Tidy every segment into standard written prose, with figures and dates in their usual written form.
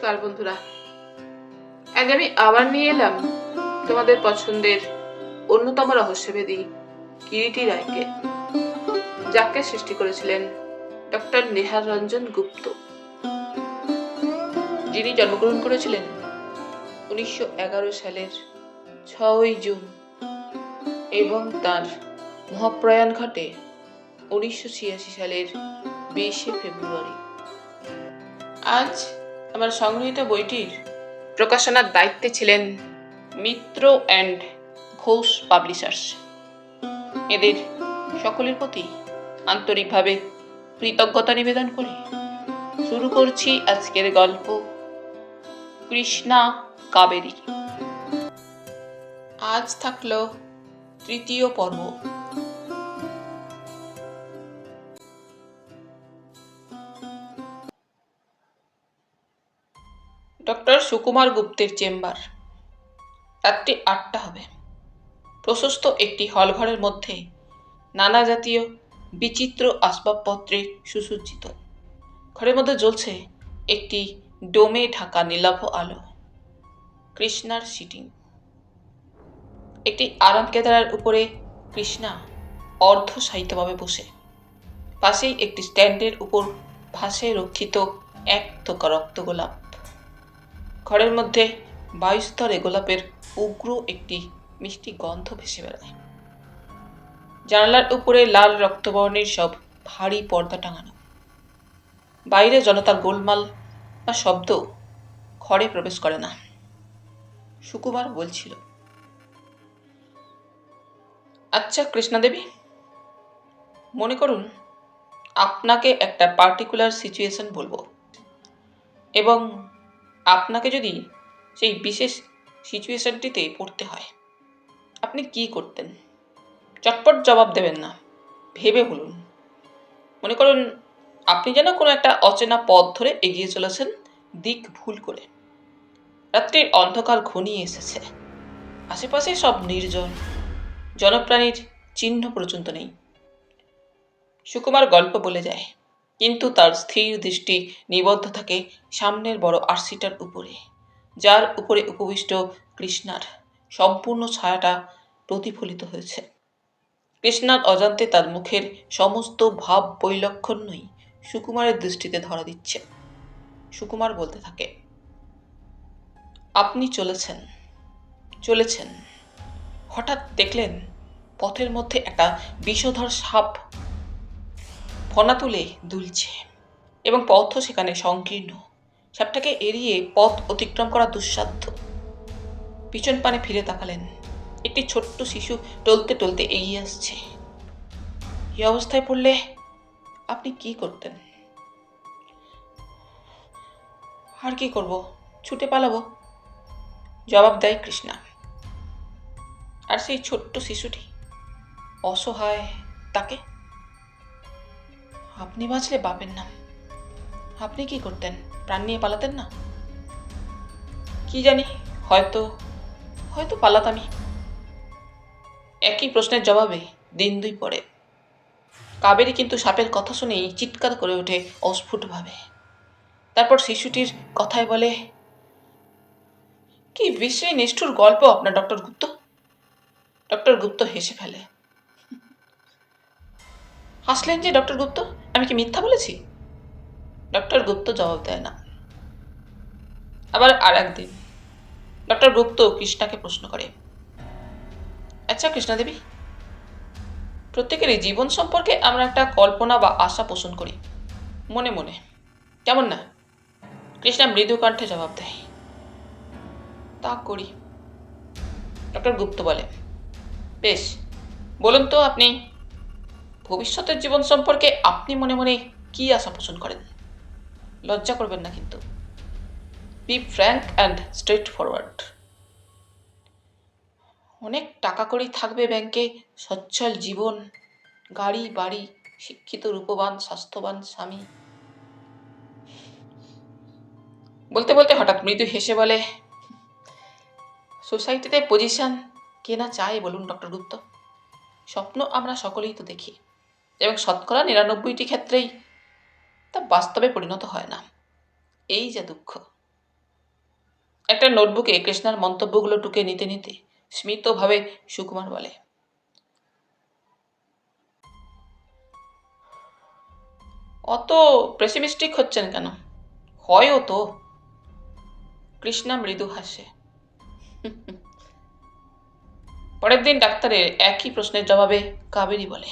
নমস্কার বন্ধুরা, আজ আমি আবার নিয়ে এলাম তোমাদের পছন্দের অন্যতম রহস্যভেদী কিরিটি রায়কে, যাকে সৃষ্টি করেছিলেন ডক্টর নেহার রঞ্জন গুপ্ত, যিনি জন্মগ্রহণ করেছিলেন 1911 সালের 6ই জুন এবং তার মহাপ্রয়াণ ঘটে 1986 সালের 20শে ফেব্রুয়ারি। আজ আমার সংগৃহীত বইটির প্রকাশনার দায়িত্বে ছিলেন মিত্র অ্যান্ড ঘোষ পাবলিশার্স। এদের সকলের প্রতি আন্তরিকভাবে কৃতজ্ঞতা নিবেদন করে শুরু করছি আজকের গল্প কৃষ্ণা কাবেরী। আজ থাকলো তৃতীয় পর্ব। ডক্টর সুকুমার গুপ্তের চেম্বার। রাত্রি 8টা হবে। প্রশস্ত একটি হলঘরের মধ্যে নানা জাতীয় বিচিত্র আসবাবপত্রে সুসজ্জিত। ঘরের মধ্যে জ্বলছে একটি ডোমে ঢাকা নীলাভ আলো। কৃষ্ণার সিটিং। একটি আরাম কেদারার উপরে কৃষ্ণা অর্ধশায়িতভাবে বসে। পাশেই একটি স্ট্যান্ডের উপর ভাসে রক্ষিত এক থোকা রক্ত গোলাপ। ঘরের মধ্যে বায়ুস্তরে গোলাপের উগ্র একটি মিষ্টি গন্ধ ভেসে বেড়ায়। জানালার উপরে লাল রক্তবর্ণের সব ভারী পর্দা টাঙানো। বাইরে জনতার গোলমাল বা শব্দ ঘরে প্রবেশ করে না। সুকুমার বলছিল, আচ্ছা কৃষ্ণা দেবী, মনে করুন আপনাকে একটা পার্টিকুলার সিচুয়েশন বলবো, এবং আপনাকে যদি সেই বিশেষ সিচুয়েশনটিতে পড়তে হয়, আপনি কি করতেন? চটপট জবাব দেবেন না, ভেবে বলুন। মনে করুন আপনি যেন কোনো একটা অচেনা পথ ধরে এগিয়ে চলেছেন, দিক ভুল করে। রাত্রির অন্ধকার ঘনিয়ে এসেছে। আশেপাশে সব নির্জন, জনপ্রাণীর চিহ্ন পর্যন্ত নেই। সুকুমার গল্প বলে যায়, কিন্তু তার স্থির দৃষ্টি নিবদ্ধ থাকে সামনের বড় আরসিটার উপরে, যার উপরে উপবিষ্ট কৃষ্ণার সম্পূর্ণ ছায়াটা প্রতিফলিত হয়েছে। কৃষ্ণার অজান্তে তার মুখের সমস্ত ভাব বৈলক্ষণ্যই সুকুমারের দৃষ্টিতে ধরা দিচ্ছে। সুকুমার বলতে থাকে, আপনি চলেছেন, হঠাৎ দেখলেন পথের মধ্যে একটা বিষধর সাপ ফনা তুলে দুলছে, এবং পথও সেখানে সংকীর্ণ। সাপটাকে এড়িয়ে পথ অতিক্রম করা দুঃসাধ্য। পিছন পানে ফিরে তাকালেন, একটি ছোট্ট শিশু টলতে টলতে এগিয়ে আসছে। এই অবস্থায় পড়লে আপনি কি করতেন? আর কি করব, ছুটে পালাবো, জবাব দেয় কৃষ্ণা। আর সেই ছোট্ট শিশুটি অসহায়, তাকে? আপনি বাঁচলে বাপের নাম। আপনি কি করতেন? প্রাণ নিয়ে পালাতেন না? কি জানি, হয়তো পালাতামই। একই প্রশ্নের জবাবে দিন দুই পরে কাবেরী কিন্তু সাপের কথা শুনেই চিৎকার করে ওঠে অস্ফুটভাবে। তারপর শিশুটির কথায় বলে, কি বিশ্রী নিষ্ঠুর গল্প আপনার ডক্টর গুপ্ত। ডক্টর গুপ্ত হেসে ফেলে। হাসলেন যে ডক্টর গুপ্ত, আমি কি মিথ্যা বলেছি? ডক্টর গুপ্ত জবাব দেয় না। আবার আর একদিন ডক্টর গুপ্ত কৃষ্ণাকে প্রশ্ন করে, আচ্ছা কৃষ্ণা দেবী, প্রত্যেকেরই জীবন সম্পর্কে আমরা একটা কল্পনা বা আশা পোষণ করি মনে মনে, কেমন না? কৃষ্ণা মৃদু কণ্ঠে জবাব দেয়, তা করি। ডক্টর গুপ্ত বলে, বেশ, বলুন তো আপনি ভবিষ্যতের জীবন সম্পর্কে আপনি মনে মনে কি আশা পোষণ করেন? লজ্জা করবেন না কিন্তু। Be frank and straightforward. অনেক টাকা কড়ি থাকবে ব্যাংকে, সচ্ছল জীবন, গাড়ি বাড়ি, শিক্ষিত রূপবান স্বাস্থ্যবান স্বামী। বলতে বলতে হঠাৎ মৃদু হেসে বলে, সোসাইটিতে পজিশন কে না চায় বলুন ডক্টর গুপ্ত? স্বপ্ন আমরা সকলেই তো দেখি, এবং শতকরা 99টি ক্ষেত্রেই তা বাস্তবে পরিণত হয় না। এই যে দুঃখ। একটা নোটবুকে কৃষ্ণার মন্তব্যগুলো টুকে নিতে নিতে স্মিতভাবে সুকুমার বলে, অত পেসিমিস্টিক হচ্ছেন কেন? হয়ও তো। কৃষ্ণা মৃদু হাসে। পরের দিন ডাক্তারের একই প্রশ্নের জবাবে কাবেরী বলে,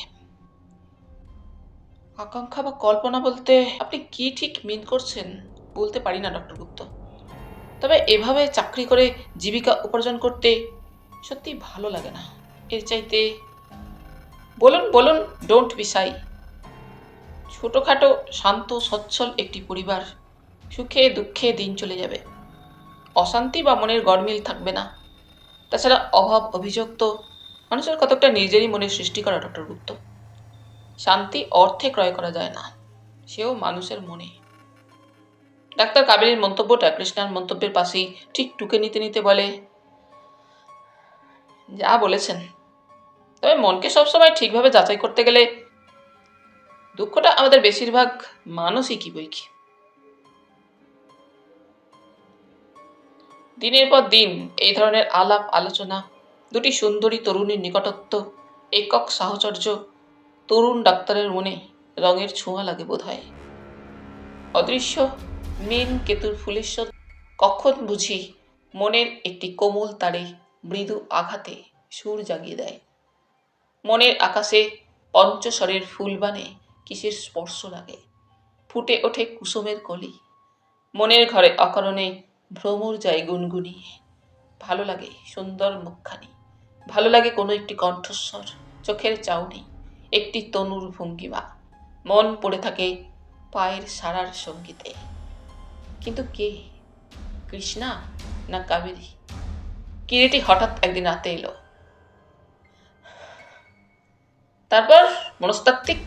আকাঙ্ক্ষা বা কল্পনা বলতে আপনি কি ঠিক মিন করছেন বলতে পারি না ডক্টর গুপ্ত। তবে এভাবে চাকরি করে জীবিকা উপার্জন করতে সত্যি ভালো লাগে না। এর চাইতে বলুন বলুন, ডোন্ট বি শাই। ছোটোখাটো শান্ত সচ্ছল একটি পরিবার, সুখে দুঃখে দিন চলে যাবে, অশান্তি বা মনের গরমিল থাকবে না। তাছাড়া অভাব অভিযোগ তো মানুষের কতকটা নিজেরই মনে সৃষ্টি করা ডক্টর গুপ্ত। শান্তি অর্থে ক্রয় করা যায় না, সেও মানুষের মনে। ডাক্তার কাবেরীর মন্তব্যটা কৃষ্ণার মন্তব্যের পাশেই ঠিক টুকে নিতে নিতে বলে, যা বলেছেন, তবে মনকে সবসময় ঠিকভাবে যাচাই করতে গেলে দুঃখটা আমাদের বেশিরভাগ মানুষই কি বই কি। দিনের পর দিন এই ধরনের আলাপ আলোচনা, দুটি সুন্দরী তরুণীর নিকটত্ব, একক সাহচর্য তরুণ ডাক্তারের মনে রঙের ছোঁয়া লাগে বোধ হয়। অদৃশ্য মীন কেতুর ফুলেশ্বর কখন বুঝি মনের একটি কোমল তারে মৃদু আঘাতে সুর জাগিয়ে দেয়। মনের আকাশে পঞ্চস্বরের ফুলবানে কিসের স্পর্শ লাগে, ফুটে ওঠে কুসুমের কলি। মনের ঘরে অকারণে ভ্রমর যায় গুনগুনিয়ে। ভালো লাগে সুন্দর মুখখানি, ভালো লাগে কোনো একটি কণ্ঠস্বর, চোখের চাউনি, একটি তনুর ভঙ্গিমা। মন পড়ে থাকে পায়ের সারার সঙ্গীতে। কিন্তু কে, কৃষ্ণা না কাবেরী? কিরিটি হঠাৎ একদিন রাতে এলো। তারপর মনস্তাত্ত্বিক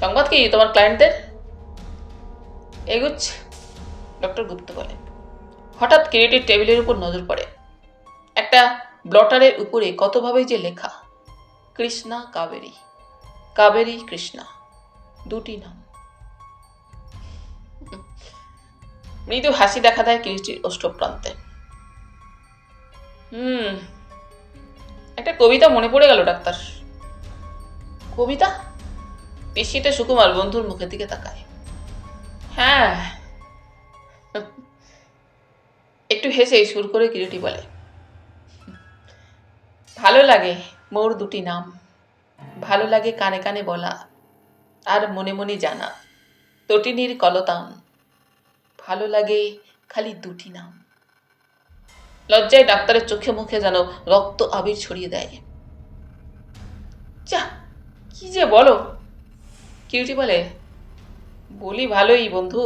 সংবাদ কি তোমার ক্লায়েন্টদের? এগুচ্ছে, ডক্টর গুপ্ত বলে। হঠাৎ কিরিটির টেবিলের উপর নজর পড়ে। একটা ব্লটারের উপরে কতভাবেই যে লেখা, কৃষ্ণা কাবেরী, কাবেরী কৃষ্ণা, দুটি নাম। মৃদু হাসি দেখা দেয় কিরিটির ওষ্ঠপ্রান্তে। একটা কবিতা মনে পড়ে গেল ডাক্তার। কবিতা? পেশিটা সুকুমার বন্ধুর মুখের দিকে তাকায়। হ্যাঁ, একটু হেসে সুর করে কিরিটি বলে, ভালো লাগে মোর দুটি নাম, ভালো লাগে কানে কানে বলা আর মনে মনে জানা, তটিনীর কলতান, ভালো লাগে খালি দুটি নাম। লজ্জায় ডাক্তারের চোখে মুখে যেন রক্ত আবির ছড়িয়ে দেয়। যা, কি যে বলো। কিউটি বলে, বলি ভালোই বন্ধু,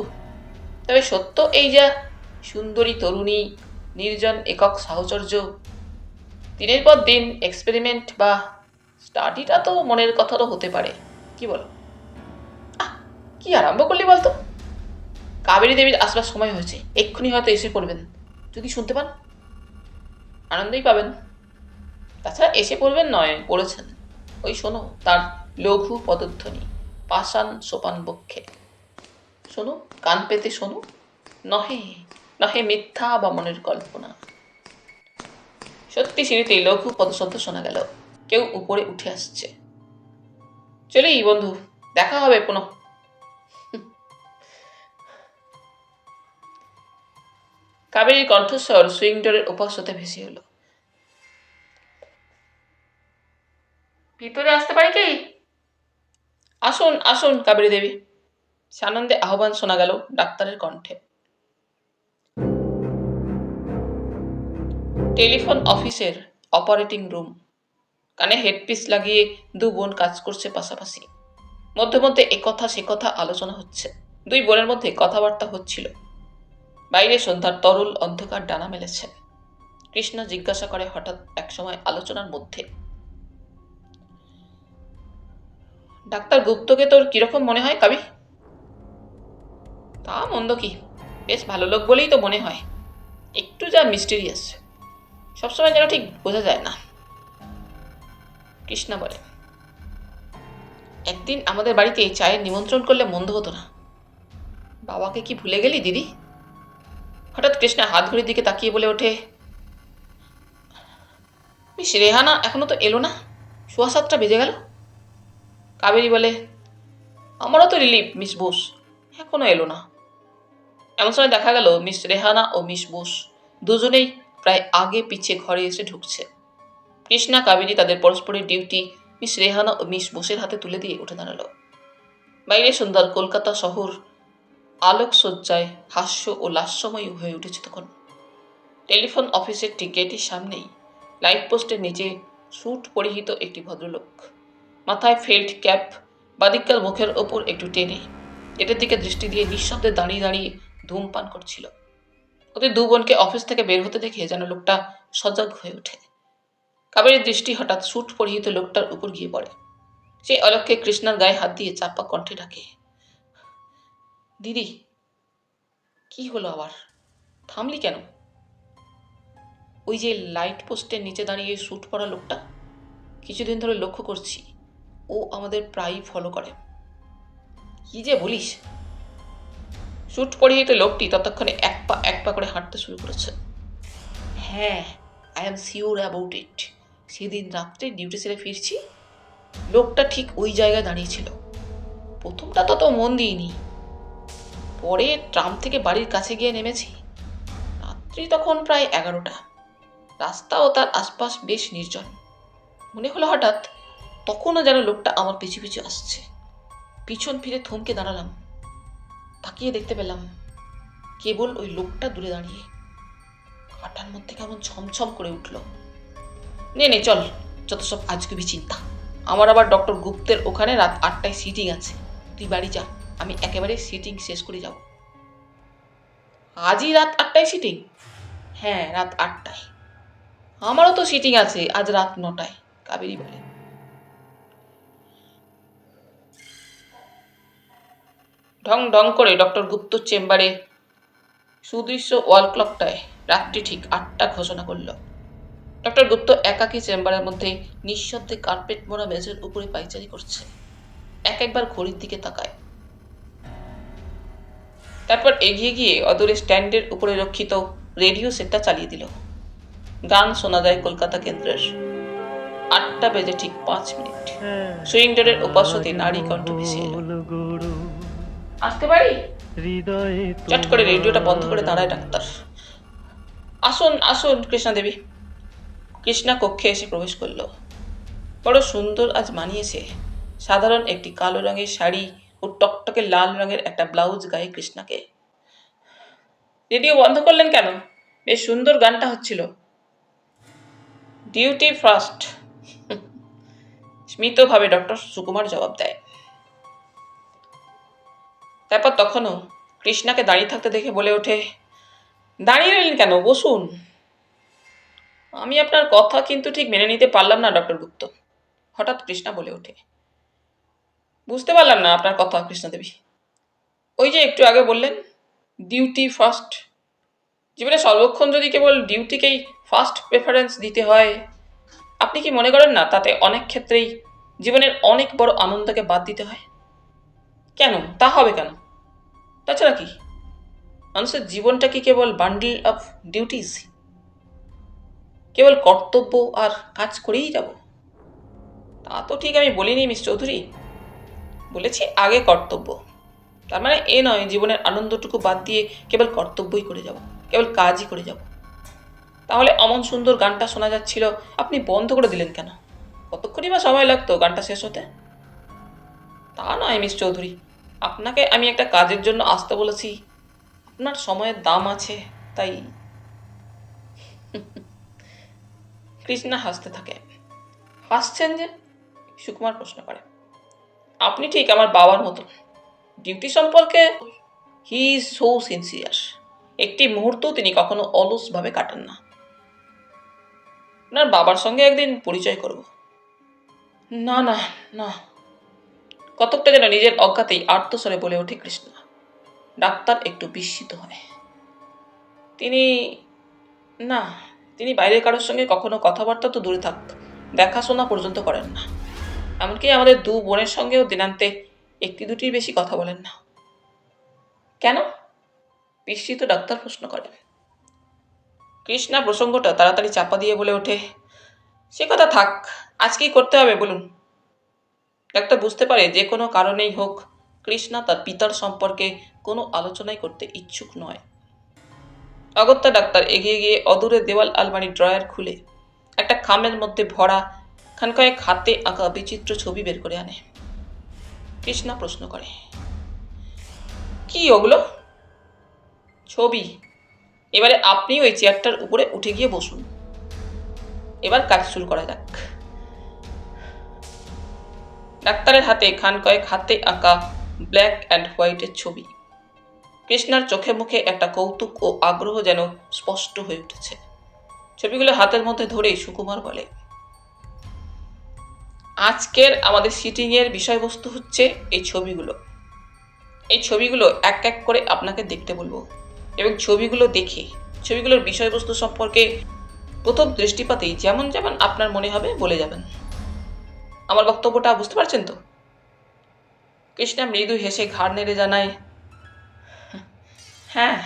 তবে সত্য এই যা সুন্দরী তরুণী, নির্জন একক সাহচর্য, দিনের পর দিন এক্সপেরিমেন্ট বা স্টাডিটা তো মনের কথারও হতে পারে, কি বল? কি আরম্ভ করলি বলতো? কাবেরী দেবীর আসবার সময় হয়েছে, এক্ষুনি হয়তো এসে পড়বেন। যদি শুনতে পান আনন্দই পাবেন। তাছাড়া এসে পড়বেন নয়, পড়েছেন। ওই শোনো তার লঘু পদধ্বনি পাষাণ সোপান বক্ষে। শোনো, কান পেতে শোনো, নহে নহে মিথ্যা বা মনের কল্পনা। সত্যি সিঁড়িতে লঘু পদশব্দ শোনা গেল, কেউ উপরে উঠে আসছে। চলি বন্ধু, দেখা হবে পুনঃ। কাবেরীর কণ্ঠস্বর সুইং ডোরের উপাস হতে ভেসে এলো। ভিতরে আসতে পারি কি? আসুন আসুন কাবেরী দেবী, সানন্দে আহ্বান শোনা গেল ডাক্তারের কণ্ঠে। টেলিফোন অফিসের অপারেটিং রুম। কানে হেডপিস লাগিয়ে দু বোন কাজ করছে পাশাপাশি। মধ্যে মধ্যে একথা সে কথা আলোচনা হচ্ছে। দুই বোনের মধ্যে কথাবার্তা হচ্ছিল। বাইরে সন্ধ্যার তরল অন্ধকার ডানা মেলেছে। কৃষ্ণ জিজ্ঞাসা করে হঠাৎ একসময় আলোচনার মধ্যে, ডাক্তার গুপ্তকে তোর কিরকম মনে হয় কাবি? তা মন্দ কি, বেশ ভালো লোক বলেই তো মনে হয়। একটু যা মিস্টেরিয়াস, সবসময় যেন ঠিক বোঝা যায় না। কৃষ্ণা বলে, একদিন আমাদের বাড়িতে চায়ের নিমন্ত্রণ করলে মন্দ হতো না। বাবাকে কি ভুলে গেলি দিদি? হঠাৎ কৃষ্ণা হাত ঘড়ির দিকে তাকিয়ে বলে ওঠে, মিস রেহানা এখনো তো এলো না, 7:15 বেজে গেল। কাবেরী বলে, আমারও তো রিলিফ মিস বোস, এখনো এলো না। এমন সময় দেখা গেল মিস রেহানা ও মিস বোস দুজনেই প্রায় আগে পিছিয়ে ঘরে এসে ঢুকছে। কৃষ্ণা কাবেরী তাদের পরস্পরের ডিউটি মিস রেহানা ও মিস বোসের হাতে তুলে দিয়ে উঠে দাঁড়ালো। বাইরে সুন্দর কলকাতা শহর আলোকসজ্জায় হাস্য ও লাস্যময় হয়ে উঠেছে তখন। টেলিফোন অফিসের ঠিক গেটের সামনেই লাইট পোস্টের নিচে স্যুট পরিহিত একটি ভদ্রলোক, মাথায় ফেল্ট ক্যাপ, বাদিককাল মুখের ওপর একটু টেনে, এটার দিকে দৃষ্টি দিয়ে নিঃশব্দে দাঁড়িয়ে দাঁড়িয়ে ধূমপান করছিল। ওদের দু বোনকে অফিস থেকে বের হতে দেখে যেন লোকটা সজাগ হয়ে ওঠে। কাবেরীর দৃষ্টি হঠাৎ স্যুট পরিহিত লোকটার উপর গিয়ে পড়ে। সেই অলক্ষে কৃষ্ণার গায়ে হাত দিয়ে চাপা কণ্ঠে ডাকে, দিদি, কি হলো আবার? থামলি কেন? ওই যে লাইট পোস্টের নিচে দাঁড়িয়ে স্যুট পরা লোকটা, কিছুদিন ধরে লক্ষ্য করছি, ও আমাদের প্রায়ই ফলো করে। কি যে বলিস? স্যুট পরিহিত লোকটি ততক্ষণে এক পা করে হাঁটতে শুরু করেছে। হ্যাঁ, I am sure about it. সেদিন রাত্রে ডিউটি সেরে ফিরছি, লোকটা ঠিক ওই জায়গায় দাঁড়িয়েছিল। প্রথমটা তত মন দিইনি, পরে ট্রাম থেকে বাড়ির কাছে গিয়ে নেমেছি। রাত্রি তখন প্রায় 11টা। রাস্তা ও তার আশপাশ বেশ নির্জন। মনে হলো হঠাৎ তখনও যেন লোকটা আমার পিছু পিছু আসছে। পিছন ফিরে থমকে দাঁড়ালাম। তাকিয়ে দেখতে পেলাম কেবল ওই লোকটা দূরে দাঁড়িয়ে। কাঁটার মধ্যে কেমন ছমছম করে উঠল। নে চল, যত সব আজগুবি চিন্তা। আমার আবার ডক্টর গুপ্তের ওখানে রাত 8টায় সিটিং আছে। তুই বাড়ি যা, আমি একেবারে সিটিং শেষ করে যাব। আজই রাত 8টায় সিটিং? হ্যাঁ, রাত 8টায়। আমারও তো সিটিং আছে আজ রাত 9টায়, কাবেরী বলে। ঢং ঢং করে ডক্টর গুপ্ত চেম্বারে সুদৃশ্য ওয়াল ক্লকটায় রাত্রি ঠিক 8টা ঘোষণা করল। ডক্টর গুপ্ত একাকী চেম্বারের মধ্যে নিঃশব্দে কার্পেট মোড়া মেঝের উপরে পাইচারি করছে। একবার ঘড়ির দিকে তাকায়, তারপর এগিয়ে গিয়ে অদূরে স্ট্যান্ডের উপরে রক্ষিত রেডিও সেটটা চালিয়ে দিল। গান শোনা যায় কলকাতা কেন্দ্রের। 8টা বেজে ঠিক 5 মিনিট। সুইং ডোরের ওপাশ হতে নারী কণ্ঠ ভেসে এলো, আসতে পারি? চট করে রেডিওটা বন্ধ করে দাঁড়ায় ডাক্তার। আসুন আসুন কৃষ্ণা দেবী। কৃষ্ণা কক্ষে এসে প্রবেশ করল। বড় সুন্দর আজ মানিয়েছে। সাধারণ একটি কালো রঙের শাড়ি ও টকটকে লাল রঙের একটা ব্লাউজ গায়ে কৃষ্ণাকে। রেডিও বন্ধ করলেন কেন? বেশ সুন্দর গানটা হচ্ছিল। ডিউটি ফার্স্ট, স্মিতভাবে ডক্টর সুকুমার জবাব দেয়। তারপর তখনও কৃষ্ণাকে দাঁড়িয়ে থাকতে দেখে বলে ওঠে, দাঁড়িয়ে রইলেন কেন, বসুন। আমি আপনার কথা কিন্তু ঠিক মেনে নিতে পারলাম না ডক্টর গুপ্ত, হঠাৎ কৃষ্ণা বলে ওঠে। বুঝতে পারলাম না আপনার কথা কৃষ্ণা দেবী। ওই যে একটু আগে বললেন ডিউটি ফার্স্ট। জীবনে সর্বক্ষণ যদি কেবল ডিউটিকেই ফার্স্ট প্রেফারেন্স দিতে হয়, আপনি কি মনে করেন না তাতে অনেক ক্ষেত্রেই জীবনের অনেক বড় আনন্দকে বাদ দিতে হয়? কেন, তা হবে কেন? তাছাড়া কি মানুষের জীবনটা কি কেবল বান্ডেল অফ ডিউটিস? কেবল কর্তব্য আর কাজ করেই যাব? তা তো ঠিক আমি বলিনি মিস চৌধুরী। বলেছি আগে কর্তব্য। তার মানে এ নয় জীবনের আনন্দটুকু বাদ দিয়ে কেবল কর্তব্যই করে যাব, কেবল কাজই করে যাব। তাহলে অমন সুন্দর গানটা শোনা যাচ্ছিল, আপনি বন্ধ করে দিলেন কেন? কতক্ষণই বা সময় লাগতো গানটা শেষ হতে? তা নয় মিস চৌধুরী, আপনাকে আমি একটা কাজের জন্য আসতে বলেছি, আপনার সময়ের দাম আছে, তাই। কৃষ্ণা হাসতে থাকে। হাসছেন যে? সুকুমার প্রশ্ন করে। আপনি ঠিক আমার বাবার মতো। ডিউটি সম্পর্কে হি ইজ সো সিনসিয়ার। একটি মুহূর্ত তিনি কখনো অলসভাবে কাটান না। আপনার বাবার সঙ্গে একদিন পরিচয় করব। না না না, কতকটা যেন নিজের অজ্ঞাতেই আর্তস্বরে বলে ওঠে কৃষ্ণা। ডাক্তার একটু বিস্মিত হয়। তিনি বাইরের কারোর সঙ্গে কখনো কথাবার্তা তো দূরে থাক, দেখাশোনা পর্যন্ত করেন না। এমনকি আমাদের দু বোনের সঙ্গেও দিনান্তে একটি দুটির বেশি কথা বলেন না। কেন? বিস্মিত ডাক্তার প্রশ্ন করেন। কৃষ্ণা প্রসঙ্গটা তাড়াতাড়ি চাপা দিয়ে বলে ওঠে, সে কথা থাক, আজকেই করতে হবে বলুন। ডাক্তার বুঝতে পারে যে কোনো কারণেই হোক কৃষ্ণা তার পিতার সম্পর্কে কোনো আলোচনাই করতে ইচ্ছুক নয়। অগত্যা ডাক্তার এগিয়ে গিয়ে অদূরে দেওয়াল আলমারির ড্রয়ার খুলে একটা খামের মধ্যে ভরা খানকয়েক হাতে আঁকা বিচিত্র ছবি বের করে আনে। কৃষ্ণা প্রশ্ন করে, কি ওগুলো? ছবি। এবারে আপনি ওই চেয়ারটার উপরে উঠে গিয়ে বসুন, এবার কাজ শুরু করা যাক। ডাক্তারের হাতে খানকয়েক হাতে আঁকা ব্ল্যাক অ্যান্ড হোয়াইটের ছবি। কৃষ্ণার চোখে মুখে একটা কৌতুক ও আগ্রহ যেন স্পষ্ট হয়ে উঠেছে। ছবিগুলো হাতের মধ্যে ধরেই সুকুমার বলে, আজকের আমাদের সিটিংয়ের বিষয়বস্তু হচ্ছে এই ছবিগুলো। এই ছবিগুলো এক এক করে আপনাকে দেখতে বলবো এবং ছবিগুলো দেখে ছবিগুলোর বিষয়বস্তু সম্পর্কে প্রথম দৃষ্টিপাতেই যেমন যেমন আপনার মনে হবে বলে যাবেন। আমার বক্তব্যটা বুঝতে পারছেন তো? কৃষ্ণা মৃদু হেসে ঘাড় নেড়ে জানায়, হ্যাঁ।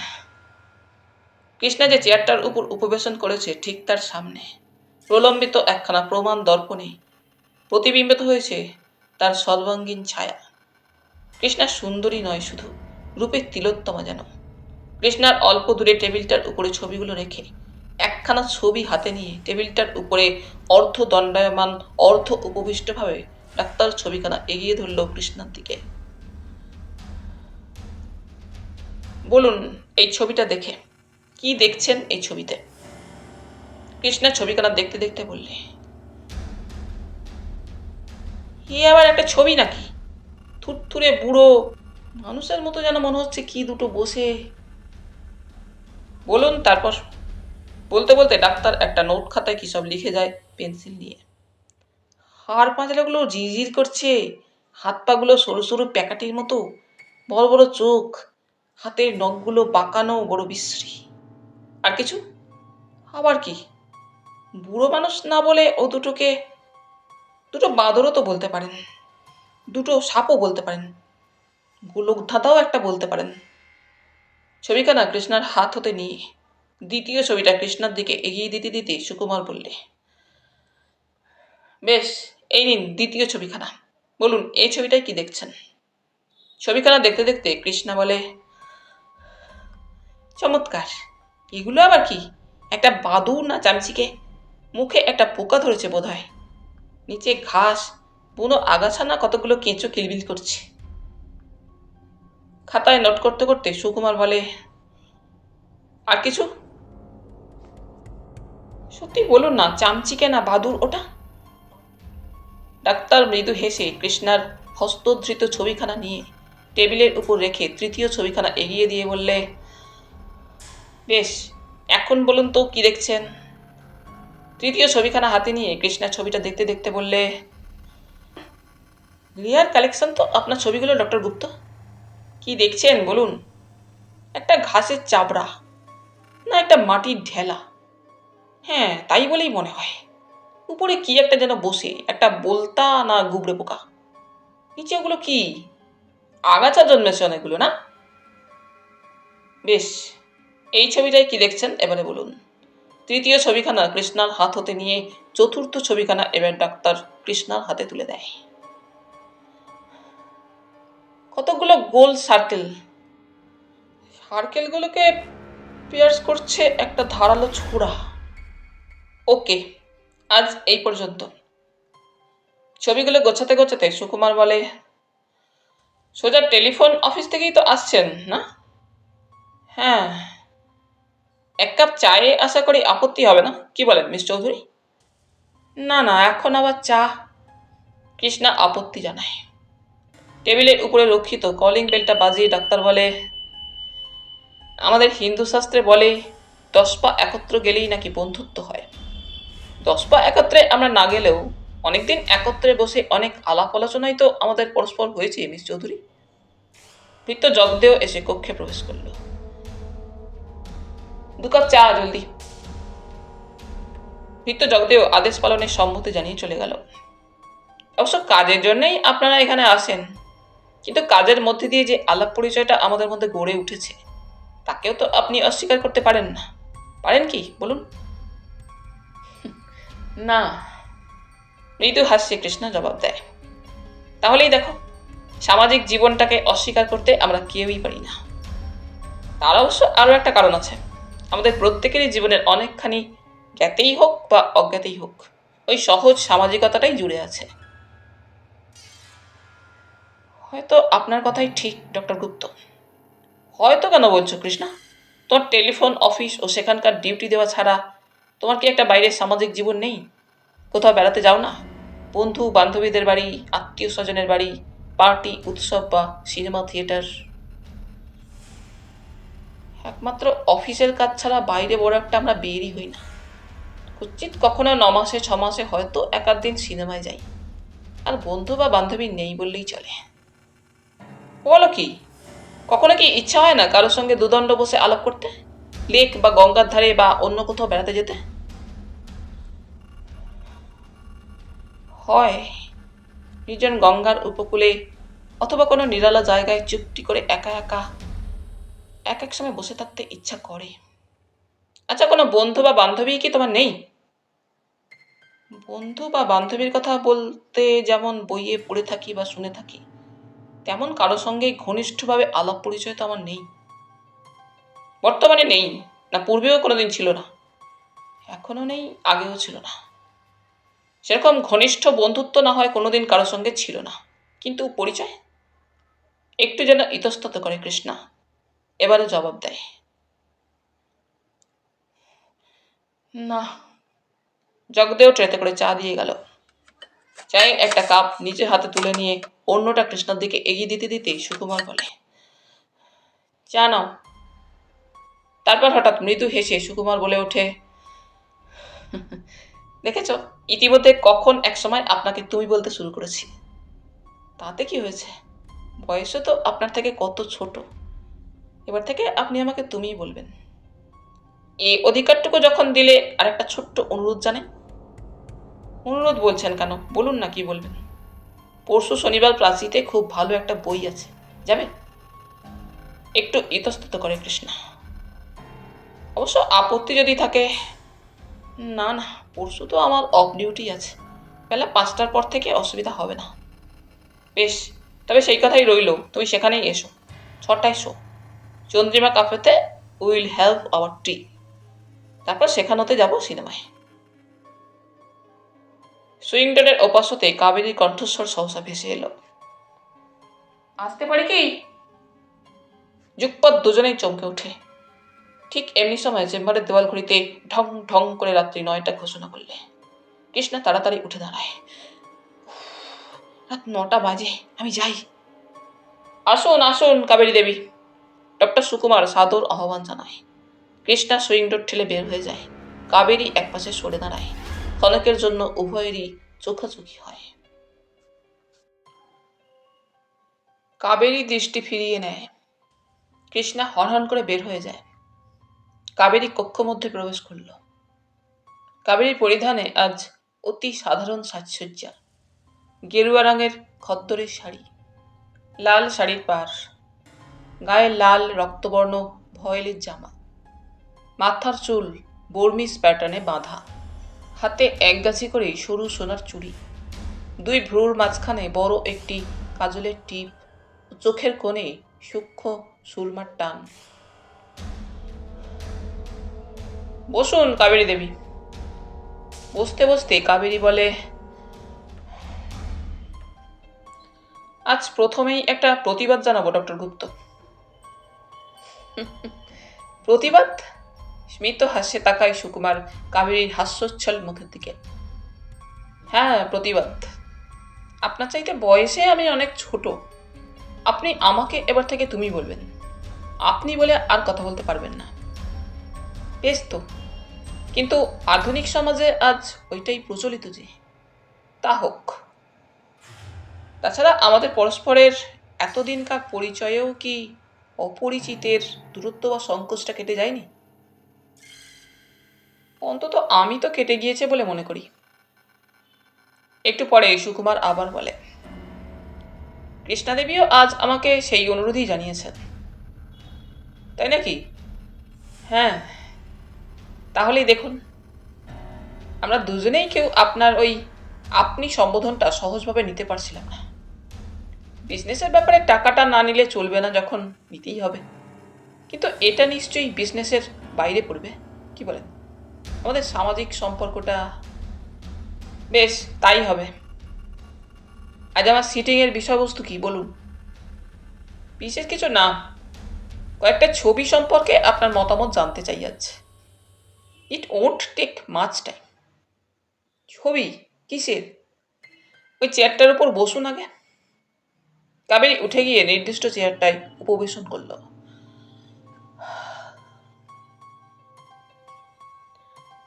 কৃষ্ণা যে চেয়ারটার উপর উপবেশন করেছে ঠিক তার সামনে প্রলম্বিত একখানা প্রমাণ দর্পণে প্রতিবিম্বিত হয়েছে তার সর্বাঙ্গীন ছায়া। কৃষ্ণা সুন্দরী নয় শুধু, রূপের তিলোত্তমা যেন। কৃষ্ণার অল্প দূরে টেবিলটার উপরে ছবিগুলো রেখে একখানা ছবি হাতে নিয়ে টেবিলটার উপরে অর্ধ দণ্ডায়মান অর্ধ উপবিষ্টভাবে ডাক্তার ছবিখানা এগিয়ে ধরল কৃষ্ণার দিকে। বলুন এই ছবিটা দেখে কি দেখছেন এই ছবিতে? কৃষ্ণা ছবিখানা দেখতে দেখতে বললে, এ আবার একটা ছবি নাকি? থুরথুরে বুড়ো মানুষের মতো যেন মনে হচ্ছে কি দুটো বসে। বলুন তারপর। বলতে বলতে ডাক্তার একটা নোট খাতায় কি সব লিখে যায় পেন্সিল নিয়ে। হাড় পাঁজরাগুলো ঝিরঝির করছে, হাত পাগুলো সরু সরু প্যাকাটির মতো, বড় বড় চোখ, হাতের নখগুলো বাঁকানো বড় বিশ্রী। আর কিছু? আবার কি? বুড়ো মানুষ না বলে ও দুটোকে দুটো বাঁদরও তো বলতে পারেন, দুটো সাপও বলতে পারেন, গোলক ধাঁধাও একটা বলতে পারেন। ছবিখানা কৃষ্ণার হাত হতে নিয়ে দ্বিতীয় ছবিটা কৃষ্ণার দিকে এগিয়ে দিতে দিতে সুকুমার বললে, বেশ, এই নিন দ্বিতীয় ছবিখানা। বলুন এই ছবিটাই কি দেখছেন? ছবিখানা দেখতে দেখতে কৃষ্ণা বলে, চমৎকার। এগুলো আবার কি? একটা বাদুড় না চামচিকে, মুখে একটা পোকা ধরেছে বোধ হয়, নিচে ঘাস, বুনো আগাছা না কতগুলো কেঁচো কিলবিল করছে। খাতায় নোট করতে করতে সুকুমার বলে, আর কিছু? সত্যি বলুন না, চামচিকে না বাদুড় ওটা? ডাক্তার মৃদু হেসে কৃষ্ণার হস্তধৃত ছবিখানা নিয়ে টেবিলের উপর রেখে তৃতীয় ছবিখানা এগিয়ে দিয়ে বললে, বেশ, এখন বলুন তো কি দেখছেন? তৃতীয় ছবিখানা হাতে নিয়ে কৃষ্ণার ছবিটা দেখতে দেখতে বললে, রিয়ার কালেকশন তো আপনার ছবিগুলো ডক্টর গুপ্ত। কি দেখছেন বলুন? একটা ঘাসের চাবড়া না একটা মাটির ঢেলা? হ্যাঁ তাই বলেই মনে হয়। উপরে কি একটা যেন বসে, একটা বলতা না গুবড়ে পোকা। নিচে ওগুলো কি? আগাছা জন্মেছে অনেকগুলো না? বেশ, এই ছবিটাই কি দেখছেন এবারে বলুন। তৃতীয় ছবিখানা কৃষ্ণার হাত হতে নিয়ে চতুর্থ ছবিখানা এবার ডাক্তার কৃষ্ণার হাতে তুলে দেয়। কতগুলো গোল সার্কেল, সার্কেলগুলোকে পিয়ার্স করছে একটা ধারালো ছোড়া। ওকে, আজ এই পর্যন্ত। ছবিগুলো গোছাতে গোছাতে সুকুমার বলে, সোজা টেলিফোন অফিস থেকেই তো আসছেন না? হ্যাঁ। এক কাপ চায়ে আশা করি আপত্তি হবে না, কি বলেন মিস চৌধুরী? না না, এখন আবার চা? কৃষ্ণা আপত্তি জানায়। টেবিলের উপরে রক্ষিত কলিং বেলটা বাজিয়ে ডাক্তার বলে, আমাদের হিন্দু শাস্ত্রে বলে 10 পা একত্র গেলেই নাকি বন্ধুত্ব হয়। 10 পা একত্রে আমরা না গেলেও অনেকদিন একত্রে বসে অনেক আলাপ আলোচনাই তো আমাদের পরস্পর হয়েছে মিস চৌধুরী। ভৃত্য জগদেও এসে কক্ষে প্রবেশ করল। 2 কাপ চা জলদি। ভৃত্য জগদেও আদেশ পালনের সম্মতি জানিয়ে চলে গেল। অবশ্য কাজের জন্যই আপনারা এখানে আসেন, কিন্তু কাজের মধ্যে দিয়ে যে আলাপ পরিচয়টা আমাদের মধ্যে গড়ে উঠেছে তাকেও তো আপনি অস্বীকার করতে পারেন না, পারেন কি বলুন? না। মৃদু হাস্যে কৃষ্ণা জবাব দেয়, তাহলেই দেখো, সামাজিক জীবনটাকে অস্বীকার করতে আমরা কেউই পারি না। তার অবশ্য আরও একটা কারণ আছে। আমাদের প্রত্যেকেরই জীবনের অনেকখানি জ্ঞাতেই হোক বা অজ্ঞাতেই হোক ওই সহজ সামাজিকতাটাই জুড়ে আছে। হয়তো আপনার কথাই ঠিক ডক্টর গুপ্ত। হয়তো কেন বলছো কৃষ্ণা? তোমার টেলিফোন অফিস ও সেখানকার ডিউটি দেওয়া ছাড়া তোমার কি একটা বাইরের সামাজিক জীবন নেই? কোথাও বেড়াতে যাও না? বন্ধু বান্ধবীদের বাড়ি, আত্মীয় স্বজনের বাড়ি, পার্টি, উৎসব বা সিনেমা থিয়েটার? একমাত্র অফিসের কাজ ছাড়া বাইরে বড় একটা আমরা বেরই হই না। উচিত কখনো 9 মাসে 6 মাসে হয়তো এক আধ দিন সিনেমায় যাই। আর বন্ধু বা বান্ধবী নেই বললেই চলে। বলো কি, কখনো কি ইচ্ছা হয় না কারোর সঙ্গে দুদণ্ড বসে আলাপ করতে, লেক বা গঙ্গার ধারে বা অন্য কোথাও বেড়াতে যেতে? হয় নির্জন গঙ্গার উপকূলে অথবা কোনো নিরালা জায়গায় চুপটি করে একা একা এক এক সময় বসে থাকতে ইচ্ছা করে। আচ্ছা, কোনো বন্ধু বা বান্ধবী কি তোমার নেই? বন্ধু বা বান্ধবীর কথা বলতে যেমন বইয়ে পড়ে থাকি বা শুনে থাকি, তেমন কারো সঙ্গেই ঘনিষ্ঠভাবে আলাপ পরিচয় তো আমার নেই। বর্তমানে নেই, না পূর্বেও কোনোদিন ছিল না। এখনো নেই, আগেও ছিল না। সেরকম ঘনিষ্ঠ বন্ধুত্ব না হয় কোনোদিন কারো সঙ্গে ছিল না, কিন্তু পরিচয় একটু যেন ইতস্তত করে কৃষ্ণা। এবারে জবাব দেয়, না। জগদেও ট্রেতে করে চা দিয়ে গেল। চায়ের একটা কাপ নিজের হাতে তুলে নিয়ে অন্যটা কৃষ্ণার দিকে এগিয়ে দিতে দিতেই সুকুমার বলে, চা নাও। তারপর হঠাৎ মৃদু হেসে সুকুমার বলে ওঠে, দেখেছ, ইতিমধ্যে কখন এক সময় আপনাকে তুমি বলতে শুরু করেছি। তাতে কি হয়েছে? বয়সে তো আপনার থেকে কত ছোট। এবার থেকে আপনি আমাকে তুমিই বলবেন। এই অধিকারটুকু যখন দিলে, আর একটা ছোট্ট অনুরোধ জানেন? অনুরোধ বলছেন কেন, বলুন না কি বলবেন। পরশু শনিবার প্রাচীতে খুব ভালো একটা বই আছে, যাবে? একটু ইতস্তত করে কৃষ্ণা। অবশ্য আপত্তি যদি থাকে। না না, পরশু তো আমার অফ ডিউটি আছে, বেলা 5টার পর থেকে অসুবিধা হবে না। বেশ, তবে সেই কথাই রইল, তুমি সেখানেই এসো। 6টায় শো, চন্দ্রিমা কাফেতে। Will have our tea. তারপর সেখানেতে যাব সিনেমায়। সুইংডনের ওপাশ হতে কাবেরীর কণ্ঠস্বর সহসা ভেসে এলো, আসতে পারি কি? যুগপৎ দুজনেই চমকে ওঠে। ঠিক এমনি সময় চেম্বারের দেওয়াল ঘড়িতে ঢং ঢং করে রাত্রি 9টা ঘোষণা করলে। কৃষ্ণা তাড়াতাড়ি উঠে দাঁড়ায়। রাত 9টা বাজে, আমি যাই। আসুন আসুন কাবেরী দেবী, ডক্টর সুকুমার সাদর আহ্বান জানায়। কৃষ্ণা সুইং ডোর ঠেলে বের হয়ে যায়। কাবেরী একপাশে সরে দাঁড়ায়। ক্ষণকের জন্য উভয়েরই চোখাচোখি হয়। কাবেরী দৃষ্টি ফিরিয়ে নেয়। কৃষ্ণা হনহন করে বের হয়ে যায়। কাবেরী কক্ষ মধ্যে প্রবেশ করল। কাবেরীর পরিধানে আজ অতি সাধারণ সাজসজ্জা। গেরুয়া রঙের খদ্দরের শাড়ি, লাল শাড়ির পার, গায়ে লাল রক্তবর্ণ ভয়েলের জামা, মাথার চুল বর্মিস প্যাটার্নে বাঁধা, হাতে একগাছি করে সরু সোনার চুড়ি, দুই ভ্রুর মাঝখানে বড় একটি কাজলের টিপ, চোখের কোণে সূক্ষ্ম সুরমার টান। বসুন কাবেরী দেবী। বসতে বসতে কাবেরী বলে, আজ প্রথমেই একটা প্রতিবাদ জানাবো ডক্টর গুপ্ত। প্রতিবাদ? স্মিত হাসে তাকায় সুকুমার কাবেরীর হাস্যোচ্ছল মুখের দিকে। হ্যাঁ, প্রতিবাদ। আপনার চাইতে বয়সে আমি অনেক ছোট। আপনি আমাকে এবার থেকে তুমি বলবেন। আপনি বলে আর কথা বলতে পারবেন না। বেশ তো, কিন্তু আধুনিক সমাজে আজ ওইটাই প্রচলিত যে। তা হোক। তাছাড়া আমাদের পরস্পরের এতদিনকার পরিচয়েও কি অপরিচিতের দূরত্ব বা সংকোচটা কেটে যায়নি? অন্তত আমি তো কেটে গিয়েছে বলে মনে করি। একটু পরে সুকুমার আবার বলে, কৃষ্ণাদেবীও আজ আমাকে সেই অনুরোধই জানিয়েছেন। তাই নাকি? হ্যাঁ। তাহলেই দেখুন, আমরা দুজনেই কেউ আপনার ওই আপনি সম্বোধনটা সহজভাবে নিতে পারছিলাম না। বিজনেসের ব্যাপারে টাকাটা না নিলে চলবে না যখন নিতেই হবে। কিন্তু এটা নিশ্চয়ই বিজনেসের বাইরে পড়বে, কি বলেন? আমাদের সামাজিক সম্পর্কটা বেশ তাই হবে। আজ আমার সিটিংয়ের বিষয়বস্তু কি বলুন? বিশেষ কিছু না, কয়েকটা ছবি সম্পর্কে আপনার মতামত জানতে চাই আজ। It won't take much time. ছবি? কিসের? ওই চেয়ারটার উপর বসুন আগে। কাবেরী উঠে গিয়ে নির্দিষ্ট চেয়ারটায় উপবেশন করল।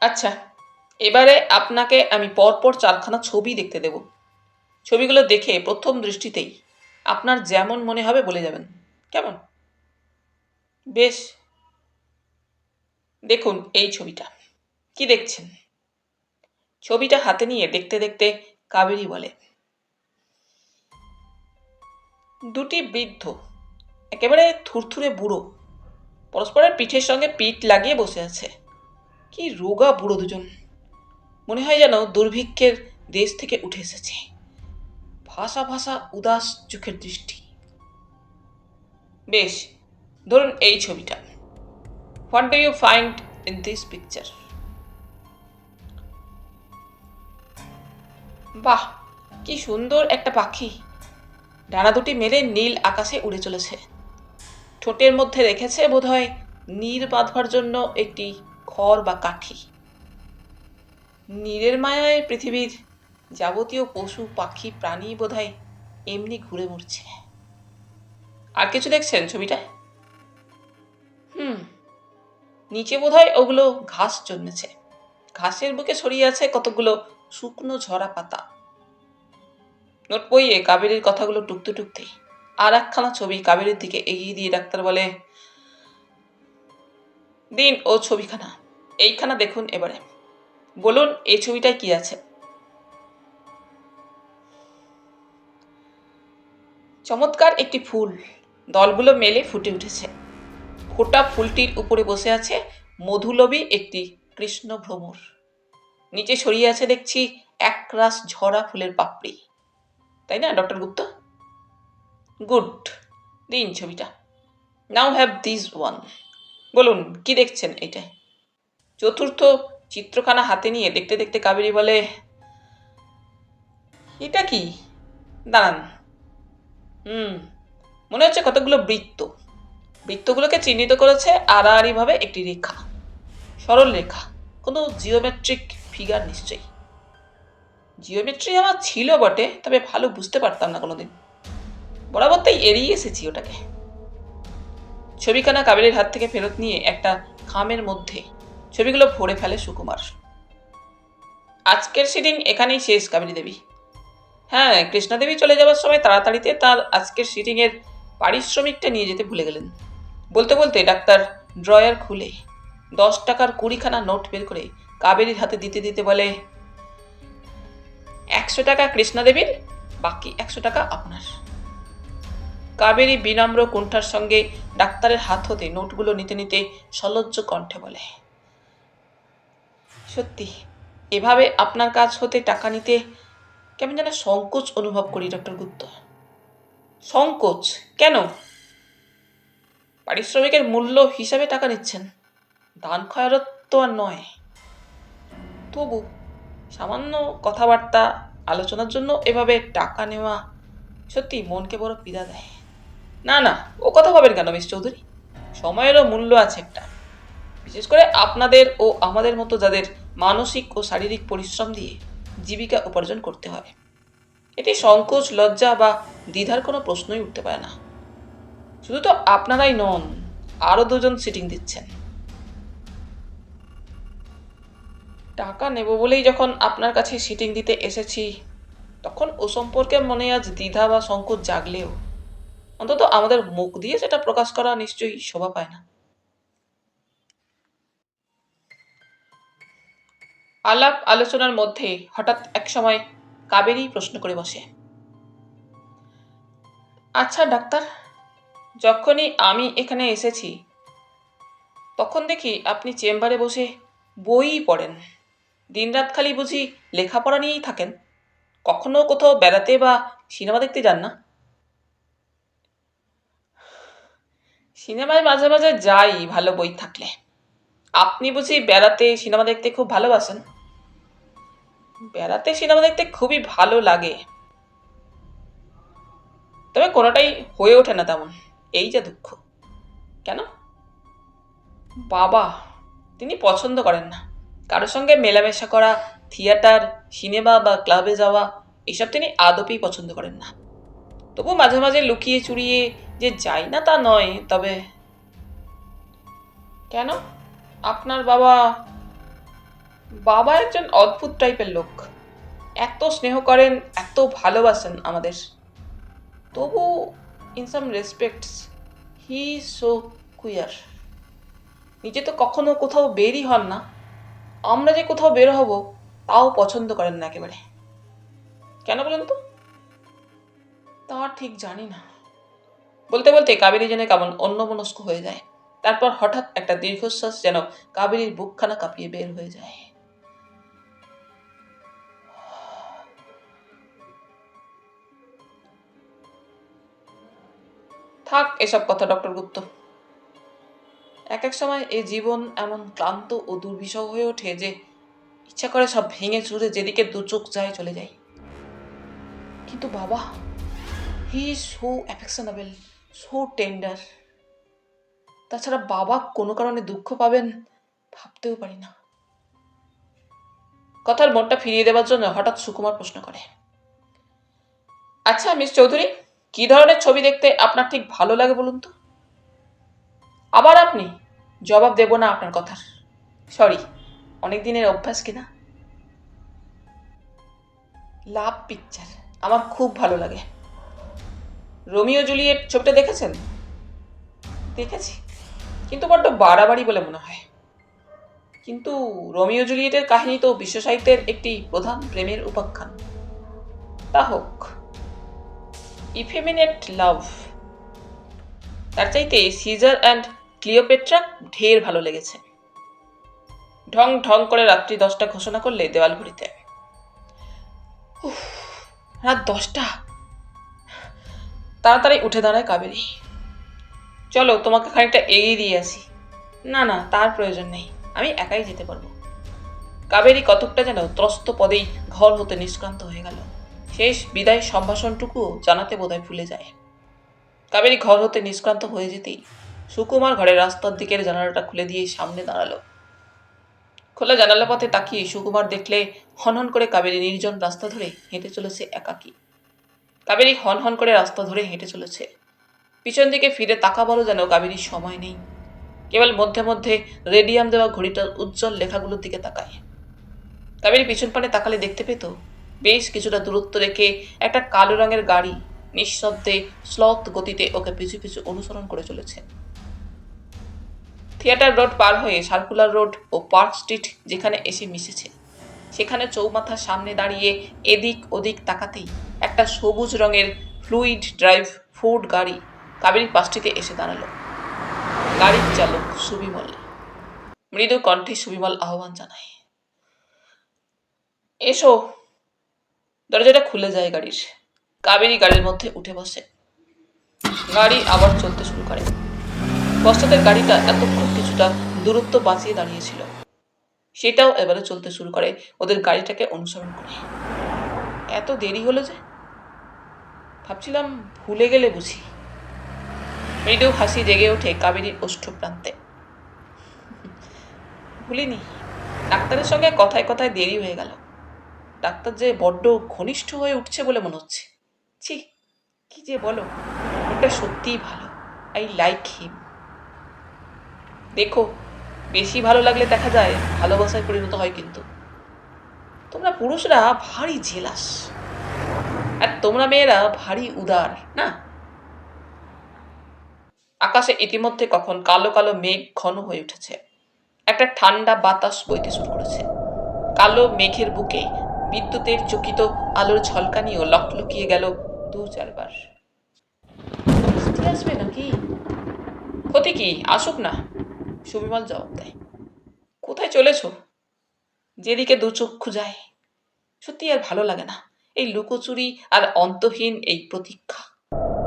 আচ্ছা, এবারে আপনাকে আমি পরপর 4খানা ছবি দেখতে দেব। ছবিগুলো দেখে প্রথম দৃষ্টিতেই আপনার যেমন মনে হবে বলে যাবেন, কেমন? বেশ, দেখুন এই ছবিটা। কি দেখছেন? ছবিটা হাতে নিয়ে দেখতে দেখতে কাবেরী বলে, দুটি বৃদ্ধ, একেবারে থুরথুরে বুড়ো, পরস্পরের পিঠের সঙ্গে পিঠ লাগিয়ে বসে আছে। কি রোগা বুড়ো দুজন, মনে হয় যেন দুর্ভিক্ষের দেশ থেকে উঠে এসেছে। ভাসা ভাসা উদাস চোখের দৃষ্টি। বেশ, ধরুন এই ছবিটা। What do you find in this picture? বাহ, কি সুন্দর একটা পাখি, ডানা দুটি মেলে নীল আকাশে উড়ে চলেছে। ঠোঁটের মধ্যে রেখেছে বোধহয় নীড় বাঁধবার জন্য একটি খড় বা কাঠি। নীড়ের মায়ায় পৃথিবীর যাবতীয় পশু পাখি প্রাণী বোধহয় এমনি ঘুরে মরছে। আর কিছু দেখছেন ছবিটায়? নিচে বোধহয় ওগুলো ঘাস জন্মেছে। ঘাসের বুকে ছড়িয়ে আছে কতগুলো শুকনো ঝরা পাতা। নোট বইয়ে কাবেরীর কথাগুলো টুকতে টুকতে আর একখানা ছবি কাবেরীর দিকে এগিয়ে দিয়ে ডাক্তার বলে, দিন ও ছবিখানা। এইখানা দেখুন এবারে। বলুন এই ছবিটায় কি আছে? চমৎকার একটি ফুল, দলগুলো মেলে ফুটে উঠেছে। ফোটা ফুলটির উপরে বসে আছে মধুলোভী একটি কৃষ্ণ ভ্রমর। নিচে ছড়িয়ে আছে দেখছি একরাশ ঝরা ফুলের পাপড়ি। তাই না ডক্টর গুপ্ত? গুড, দিন ছবিটা। নাও হ্যাভ দিস ওয়ান। বলুন কি দেখছেন এইটায়? চতুর্থ চিত্রখানা হাতে নিয়ে দেখতে দেখতে কাবেরী বলে, এটা কি? দাঁড়ান। মনে হচ্ছে কতগুলো বৃত্ত। বৃত্তগুলোকে চিহ্নিত করেছে আড়াআড়িভাবে একটি রেখা, সরল রেখা, কোনো জিওমেট্রিক ফিগার নিশ্চয়ই। জিওমেট্রি আমার ছিল বটে, তবে ভালো বুঝতে পারতাম না কোনোদিন। বরাবর তাই এড়িয়ে এসেছি ওটাকে। ছবিখানা কাবেরীর হাত থেকে ফেরত নিয়ে একটা খামের মধ্যে ছবিগুলো ভরে ফেলে সুকুমার। আজকের সিটিং এখানেই শেষ কাবেরী দেবী। হ্যাঁ, কৃষ্ণা দেবী চলে যাবার সময় তাড়াতাড়িতে তার আজকের সিটিংয়ের পারিশ্রমিকটা নিয়ে যেতে ভুলে গেলেন। বলতে বলতে ডাক্তার ড্রয়ার খুলে 10 টাকার 20খানা নোট বের করে কাবেরীর হাতে দিতে দিতে বলে, 100 টাকা কৃষ্ণা দেবীর, বাকি 100 টাকা আপনার। কাবেরী বিনম্র কুণ্ঠার সঙ্গে ডাক্তারের হাত হতে নোটগুলো নিতে নিতে সলজ্জ কণ্ঠে বলে, সত্যি এভাবে আপনার কাছ হতে টাকা নিতে কেমন যেন সংকোচ অনুভব করি ডক্টর গুপ্ত। সংকোচ কেন? পারিশ্রমিকের মূল্য হিসাবে টাকা নিচ্ছেন, দান খয়রত তো আর নয়। তবু সামান্য কথাবার্তা আলোচনার জন্য এভাবে টাকা নেওয়া সত্যি মনকে বড় পীড়া দেয়। না না, ও কথা ভাবেন কেন মিস চৌধুরী? সময়েরও মূল্য আছে একটা, বিশেষ করে আপনাদের ও আমাদের মতো যাদের মানসিক ও শারীরিক পরিশ্রম দিয়ে জীবিকা উপার্জন করতে হয়। এটি সংকোচ, লজ্জা বা দ্বিধার কোনো প্রশ্নই উঠতে পারে না। শুধু তো আপনারাই নন, আরও দুজন সিটিং দিচ্ছেন। টাকা নেব বলেই যখন আপনার কাছে সিটিং দিতে এসেছি, তখন ও সম্পর্কে মনে আজ দ্বিধা বা সংকোচ জাগলেও অন্তত আমাদের মুখ দিয়ে সেটা প্রকাশ করা নিশ্চয়ই শোভা পায় না। আলাপ আলোচনার মধ্যে হঠাৎ এক সময় কাবেরী প্রশ্ন করে বসে, আচ্ছা ডাক্তার, যখনই আমি এখানে এসেছি তখন দেখি আপনি চেম্বারে বসে বইই পড়েন, দিনরাত খালি বুঝি লেখাপড়া নিয়েই থাকেন? কখনো কোথাও বেড়াতে বা সিনেমা দেখতে যান না? সিনেমায় মাঝে মাঝে যাই ভালো বই থাকলে। আপনি বুঝি বেড়াতে সিনেমা দেখতে খুব ভালোবাসেন? বেড়াতে সিনেমা দেখতে খুবই ভালো লাগে, তবে কোনোটাই হয়ে ওঠে না তেমন, এই যে দুঃখ। কেন? বাবা, তিনি পছন্দ করেন না কারোর সঙ্গে মেলামেশা করা, থিয়েটার, সিনেমা বা ক্লাবে যাওয়া, এসব তিনি আদপেই পছন্দ করেন না। তবু মাঝে মাঝে লুকিয়ে চুরিয়ে যে যাই না তা নয়, তবে। কেন? আপনার বাবা? বাবা একজন অদ্ভুত টাইপের লোক। এত স্নেহ করেন, এত ভালোবাসেন আমাদের, তবু in some respects he so queer. নিজে তো কখনো কোথাও বেরই হন না, আমরা যে কোথাও বের হব তাও পছন্দ করেন না একেবারে। কেন বলুন তো? তা ঠিক জানি না। বলতে বলতে কাবেরী যেন কেমন অন্যমনস্ক হয়ে যায়। তারপর হঠাৎ একটা দীর্ঘশ্বাস যেন কাবেরীর বুকখানা কাঁপিয়ে বের হয়ে যায়। থাক এসব কথা ডক্টর গুপ্ত। এক এক সময় এই জীবন এমন ক্লান্ত ও দুর্বিষহ হয়ে ওঠে যে ইচ্ছা করে সব ভেঙে চুরে যেদিকে দু চোখ যায় চলে যায়। কিন্তু বাবা, he is so affectionate, so tender. তাছাড়া বাবা কোনো কারণে দুঃখ পাবেন ভাবতেও পারি না। কথার মনটা ফিরিয়ে দেওয়ার জন্য হঠাৎ সুকুমার প্রশ্ন করে, আচ্ছা মিস চৌধুরী, কি ধরনের ছবি দেখতে আপনার ঠিক ভালো লাগে বলুন তো? আবার আপনি? জবাব দেব না আপনার কথার, সরি, অনেক দিনের অভ্যাস কিনা। লাভ পিকচার আমার খুব ভালো লাগে। রোমিও জুলিয়েট ছবিটা দেখেছেন? দেখেছি, কিন্তু বড্ড বাড়াবাড়ি বলে মনে হয়। কিন্তু রোমিও জুলিয়েটের কাহিনী তো বিশ্ব সাহিত্যের একটি প্রধান প্রেমের উপাখ্যান। তা হোক, ইফেমিনেট লাভ, তার চাইতে সিজার অ্যান্ড ক্লিওপেট্রা ঢের ভালো লেগেছে। ঢং ঢং করে রাত্রি 10টা ঘোষণা করলে দেওয়াল ঘড়িতে। রাত 10টা! তাড়াতাড়ি উঠে দাঁড়ায় কাবেরী। চলো তোমাকে খানিকটা এগিয়ে দিয়ে আসি। না না, তার প্রয়োজন নেই, আমি একাই যেতে পারবো। কাবেরী কতকটা যেন ত্রস্ত পদেই ঘর হতে নিষ্ক্রান্ত হয়ে গেল। শেষ বিদায় সম্ভাষণটুকুও জানাতে বোধহয় ভুলে যায়। কাবেরী ঘর হতে নিষ্ক্রান্ত হয়ে যেতেই সুকুমার ঘরের রাস্তার দিকের জানালাটা খুলে দিয়ে সামনে দাঁড়ালো। খোলা জানালা পথে তাকিয়ে সুকুমার দেখলে হনহন করে কাবেরী নির্জন রাস্তা ধরে হেঁটে চলেছে একাকী। কাবেরী হনহন করে রাস্তা ধরে হেঁটে চলেছে। পিছন দিকে ফিরে তাকাবারও যেন কাবেরীর সময় নেই। কেবল মধ্যে মধ্যে রেডিয়াম দেওয়া ঘড়িটার উজ্জ্বল লেখাগুলোর দিকে তাকায়। কাবেরী পিছন পানে তাকালে দেখতে পেত বেশ কিছুটা দূরত্ব রেখে একটা কালো রঙের গাড়ি নিঃশব্দে স্লথ গতিতে ওকে পিছু পিছু অনুসরণ করে চলেছে। থিয়েটার রোড পার হয়ে সার্কুলার রোড ও পার্ক স্ট্রিট যেখানে এসে মিশেছে, সেখানে চৌমাথার সামনে দাঁড়িয়ে এদিক ওদিক তাকাতেই একটা সবুজ রঙের ফ্লুইড ড্রাইভ ফোর্ড গাড়ি কাবেরীর পাশটিতে এসে দাঁড়ালো। গাড়ির চালক সুবিমল। মৃদু কণ্ঠে সুবিমল আহ্বান জানায়, এসো। দরজাটা খুলে যায় গাড়ির। কাবেরী গাড়ির মধ্যে উঠে বসে। গাড়ি আবার চলতে শুরু করে। পশ্চাতের গাড়িটা এতক্ষণ কিছুটা দূরত্ব বাঁচিয়ে দাঁড়িয়েছিল, সেটাও এবারে চলতে শুরু করে ওদের গাড়িটাকে অনুসরণ করে। এত দেরি হলো যে? ভাবছিলাম ভুলে গেলে বুঝি। মৃদু হাসি জেগে ওঠে কাবেরীর ওষ্ঠ প্রান্তে। ভুলিনি, ডাক্তারের সঙ্গে কথায় কথায় দেরি হয়ে গেল। ডাক্তার যে বড্ড ঘনিষ্ঠ হয়ে উঠছে বলে মনে হচ্ছে। ছি, কি যে বলো, ওটা সত্যিই ভালো। I like him. দেখো, বেশি ভালো লাগলে দেখা যায় ভালোবাসায় পরিণত হয়। কিন্তু তোমরা পুরুষরা ভারী জেলাস, আর তোমরা মেয়েরা ভারী উদার না? আকাশে ইতিমধ্যে কখন কালো কালো মেঘ ঘন হয়ে উঠেছে। একটা ঠান্ডা বাতাস বইতে শুরু করেছে। কালো মেঘের বুকে বিদ্যুতের চকিত আলোর ঝলকানিও লকলকিয়ে গেল 2-4 বার। বৃষ্টি আসবে নাকি? ক্ষতি কি, আসুক না, সুবিমল জবাব দেয়। কোথায় চলেছ? যেদিকে দু চক্ষু যায়, সত্যি আর ভালো লাগে না এই লুকোচুরি আর অন্তহীন এই প্রতীক্ষা।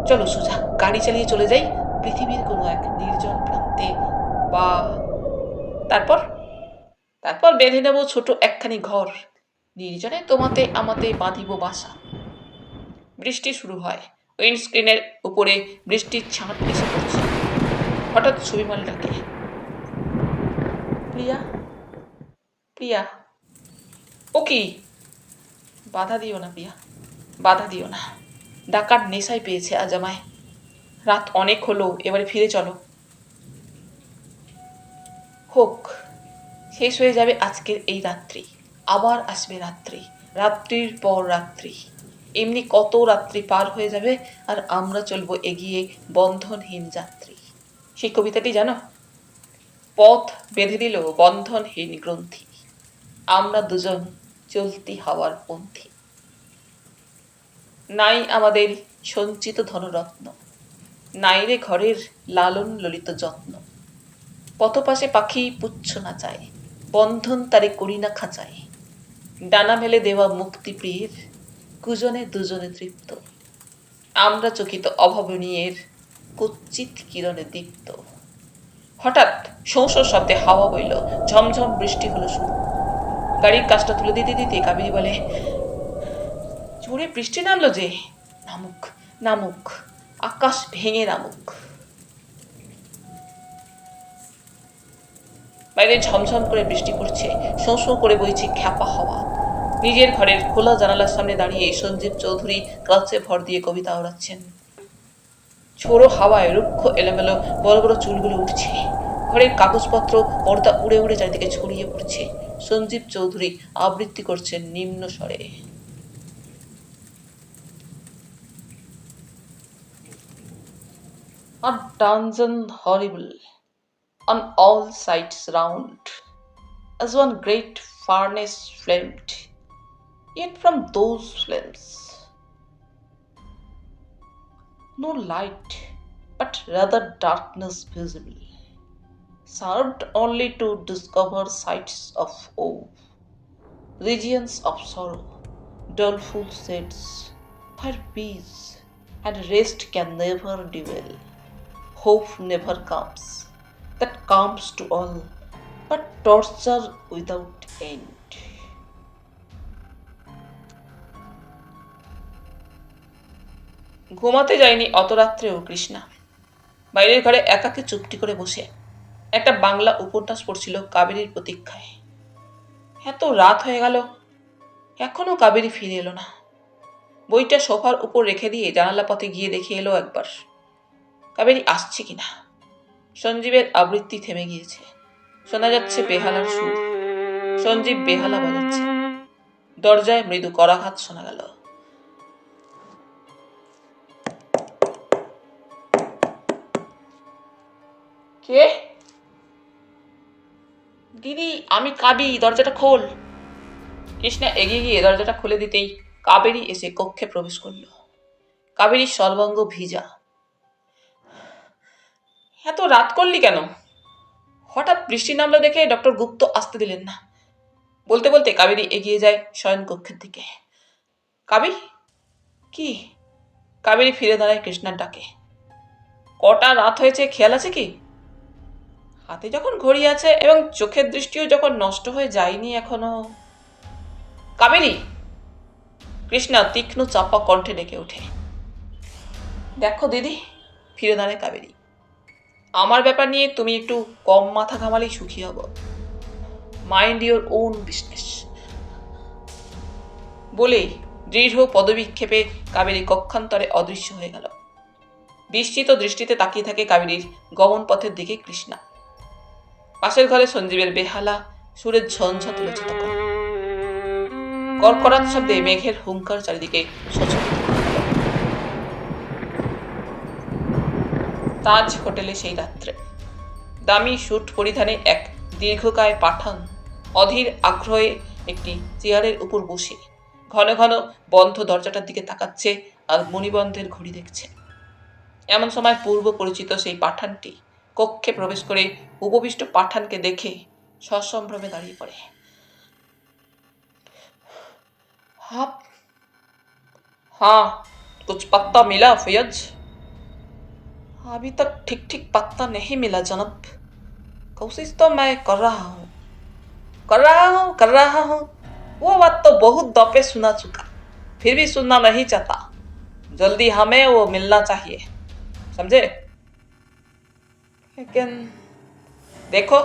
চলো সোজা গাড়ি চালিয়ে চলে যাই পৃথিবীর কোনো এক নির্জন প্রান্তে, বা তারপর তারপর বেঁধে নেব ছোট একখানি ঘর, নির্জনে তোমাতে আমাতে বাঁধিব বাসা। বৃষ্টি শুরু হয়, উইন্ডস্ক্রিনের উপরে বৃষ্টির ছাঁট এসে পড়ছে। হঠাৎ সুবিমল ডাকে, প্রিয়া, প্রিয়া। ও কি? বাধা দিও না প্রিয়া, বাধা দিও না। ডাকার নেশায় পেয়েছে আজ আমায়। রাত অনেক হলো, এবারে ফিরে চলো। হোক, শেষ হয়ে যাবে আজকের এই রাত্রি, আবার আসবে রাত্রি, রাত্রির পর রাত্রি। এমনি কত রাত্রি পার হয়ে যাবে, আর আমরা চলবো এগিয়ে বন্ধনহীন যাত্রী। সেই কবিতাটি জানো? পথ বেঁধে দিল বন্ধনহীন গ্রন্থি, আমরা দুজন চলতি হওয়ার পন্থী। নাই আমাদের সঞ্চিত ধনরত্ন, নাই রে ঘরের লালন ললিত যত্ন। পথপাশে পাখি পুচ্ছ না চায়, বন্ধন তারে করি না খাঁচায়। ডানা মেলে দেওয়া মুক্তি প্রিয়ের, কুজনে দুজনে তৃপ্ত। আমরা চকিত অভাবনীয়ের, কুচ্ছিত কিরণে দীপ্ত। হঠাৎ শোঁ শোঁ শব্দে হাওয়া বইল, ঝমঝম বৃষ্টি হলো শুরু। গাড়ির কাজটা তুলে দিতে দিতে কাবেরী বলে, জোরে বৃষ্টি নামলো যে, নামুক নামুক, আকাশ ভেঙে নামুক। বাইরে ঝমঝম করে বৃষ্টি পড়ছে, শোঁ শোঁ করে বইছে খ্যাপা হাওয়া। নিজের ঘরের খোলা জানালার সামনে দাঁড়িয়ে সঞ্জীব চৌধুরী ক্লাচে ভর দিয়ে কবিতা ওড়াচ্ছেন। ঝোড়ো হাওয়ায় রুক্ষ এলোমেলো বড় বড় চুলগুলো উঠছে। ঘরের কাগজপত্র পর্দা উড়ে উড়ে চারিদিকে ছড়িয়ে পড়ছে। সঞ্জীব চৌধুরী আবৃত্তি করছেন নিম্ন স্বরে। A dungeon horrible, on all sides round, as one great furnace flamed, yet from those flames no light, but rather darkness visible, served only to discover sights of woe, regions of sorrow, doleful shades, where peace and rest can never dwell, hope never comes, that comes to all, but torture without end. ঘুমাতে যায়নি অত রাত্রেও কৃষ্ণা। বাইরের ঘরে একাকে চুপটি করে বসে একটা বাংলা উপন্যাস পড়ছিল কাবেরীর প্রতীক্ষায়। এত রাত হয়ে গেল, এখনো কাবেরী ফিরে এলো না। বইটা সোফার উপর রেখে দিয়ে জানালা পথে গিয়ে দেখে এলো একবার কাবেরী আসছে কিনা। সঞ্জীবের আবৃত্তি থেমে গিয়েছে, শোনা যাচ্ছে বেহালার সুর। সঞ্জীব বেহালা বাজাচ্ছে। দরজায় মৃদু করাঘাত শোনা গেল। কে? দিদি, আমি কাবি, দরজাটা খোল। কৃষ্ণা এগিয়ে গিয়ে দরজাটা খুলে দিতেই কাবেরী এসে কক্ষে প্রবেশ করল। কাবেরীর সর্বাঙ্গ ভিজা। এত রাত করলি কেন? হঠাৎ বৃষ্টি নামলো দেখে ডক্টর গুপ্ত আসতে দিলেন না। বলতে বলতে কাবেরী এগিয়ে যায় শয়ন কক্ষের দিকে। কাবি? কি? কাবেরী ফিরে দাঁড়ায় কৃষ্ণার ডাকে। কটা রাত হয়েছে খেয়াল আছে কি? হাতে যখন ঘড়ি আছে এবং চোখের দৃষ্টিও যখন নষ্ট হয়ে যায়নি এখনো। কাবেরী! কৃষ্ণা তীক্ষ্ণ চাপা কণ্ঠে ডেকে ওঠে। দেখো দিদি, ফিরে দাঁড়ায় কাবেরী। আমার ব্যাপার নিয়ে তুমি একটু কম মাথা ঘামালেই সুখী হব। Mind your own business. বলেই দৃঢ় পদবিক্ষেপে কাবেরী কক্ষান্তরে অদৃশ্য হয়ে গেল। বিস্মিত দৃষ্টিতে তাকিয়ে থাকে কাবেরীর গমন পথের দিকে কৃষ্ণা। পাশের ঘরে সঞ্জীবের বেহালা সুরের ঝঞ্ঝা তুলেছে তখন। কড়কড়াত শব্দে মেঘের হুঙ্কার চারিদিকে সচকিত। তাজ হোটেলে সেই রাত্রে দামি স্যুট পরিধানে এক দীর্ঘকায় পাঠান অধীর আগ্রহে একটি চেয়ারের উপর বসে ঘন ঘন বন্ধ দরজাটার দিকে তাকাচ্ছে আর মণিবন্ধের ঘড়ি দেখছে। এমন সময় পূর্ব পরিচিত সেই পাঠানটি কক্ষে প্রবেশ করে উপবিষ্ট পাঠানকে দেখে সসম্ভ্রমে দাঁড়িয়ে পড়ে। आप? हाँ, कुछ पत्ता मिला फैज? अभी तक ठीक ठीक पत्ता नहीं मिला जनाब। कोशिश तो मैं कर रहा हूँ। वो बात तो बहुत दफे सुना चुका, फिर भी सुनना नहीं चाहता। जल्दी हमें वो मिलना चाहिए, समझे? लेकिन देखो,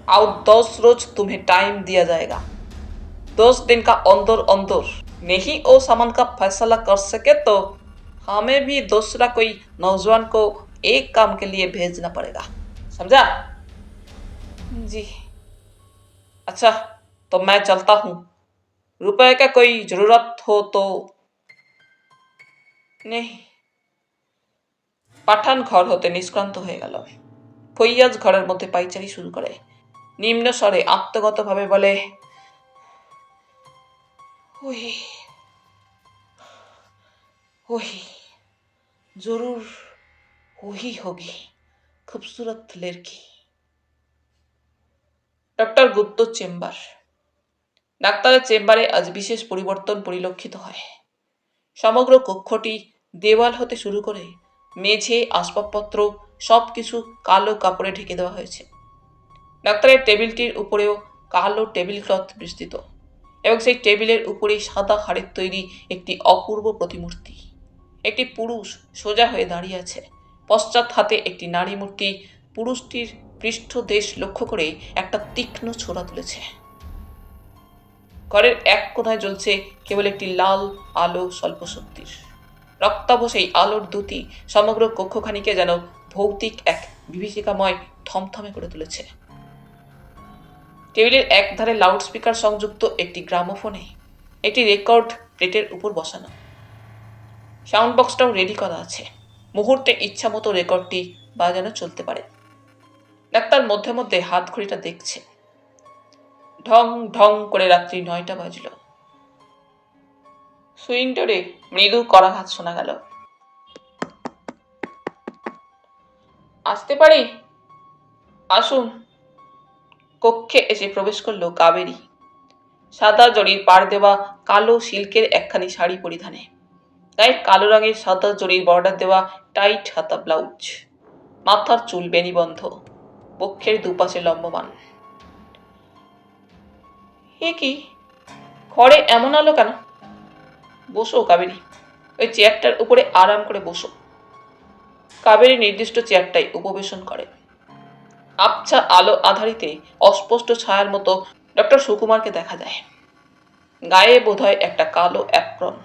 और 10 रोज तुम्हें टाइम दिया जाएगा। 10 दिन का अंदर अंदर नहीं वो सामान का फैसला कर सके तो हमें भी दूसरा कोई नौजवान को एक काम के लिए भेजना पड़ेगा, समझा? जी। अच्छा, तो मैं चलता हूँ। रुपए का कोई जरूरत हो तो? नहीं। পাঠান ঘর হতে নিষ্ক্রান্ত হয়ে গেল। ফৈয়াজ ঘরের মধ্যে পাইচারি শুরু করে। নিম্ন স্বরে আত্মগতভাবে বলে, ওই ওই জরুর ওহি হোগি খুবসুরত লড়কি। ডক্টর গুপ্ত চেম্বার। ডাক্তারের চেম্বারে আজ বিশেষ পরিবর্তন পরিলক্ষিত হয়। সমগ্র কক্ষটি দেওয়াল হতে শুরু করে মেঝে, আসবাবপত্র সবকিছু কালো কাপড়ে ঢেকে দেওয়া হয়েছে। ডাক্তারের টেবিলটির উপরেও কালো টেবিল ক্লথ বিস্তৃত এবং সেই টেবিলের উপরে সাদা হাড়ের তৈরি একটি অপূর্ব প্রতিমূর্তি। একটি পুরুষ সোজা হয়ে দাঁড়িয়ে আছে, পশ্চাৎ হাতে একটি নারী মূর্তি পুরুষটির পৃষ্ঠদেশ লক্ষ্য করে একটা তীক্ষ্ণ ছোরা তুলেছে। ঘরের এক কোণায় জ্বলছে কেবল একটি লাল আলো স্বল্প শক্তির। রক্তাভ সেই আলোর দ্যুতি সমগ্র কক্ষখানিকে যেন ভৌতিক এক বিভীষিকাময় থমথমে করে তুলেছে। টেবিলের একধারে লাউডস্পিকার সংযুক্ত একটি গ্রামোফোনে একটি রেকর্ড প্লেটের উপর বসানো। সাউন্ড বক্সটাও রেডি করা আছে, মুহূর্তে ইচ্ছা মতো রেকর্ডটি বাজানো চলতে পারে। ডাক্তার মধ্যে মধ্যে হাত ঘড়িটা দেখছে। ঢং ঢং করে রাত্রি 9টা বাজল। সুইং ডোরে মৃদু করাঘাত শোনা গেল। আসতে পারি? আসুন। কক্ষে এসে প্রবেশ করলো কাবেরী, সাদা জরির পাড় দেওয়া কালো সিল্কের একখানি শাড়ি পরিধানে, গায়ে কালো রঙের সাদা জরির বর্ডার দেওয়া টাইট হাতা ব্লাউজ, মাথার চুল বেনিবন্ধ, বক্ষের দুপাশে লম্বমান। এ কি, ঘরে এমন আলো কেন? বসো কাবেরী, ওই চেয়ারটার উপরে আরাম করে বসো। কাবেরী নির্দিষ্ট চেয়ারটাই উপবেশন করে। আবছা আলো আধারিতে অস্পষ্ট ছায়ার মতো ডক্টর সুকুমারকে দেখা যায়। গায়ে বোধহয় একটা কালো অ্যাপ্রন।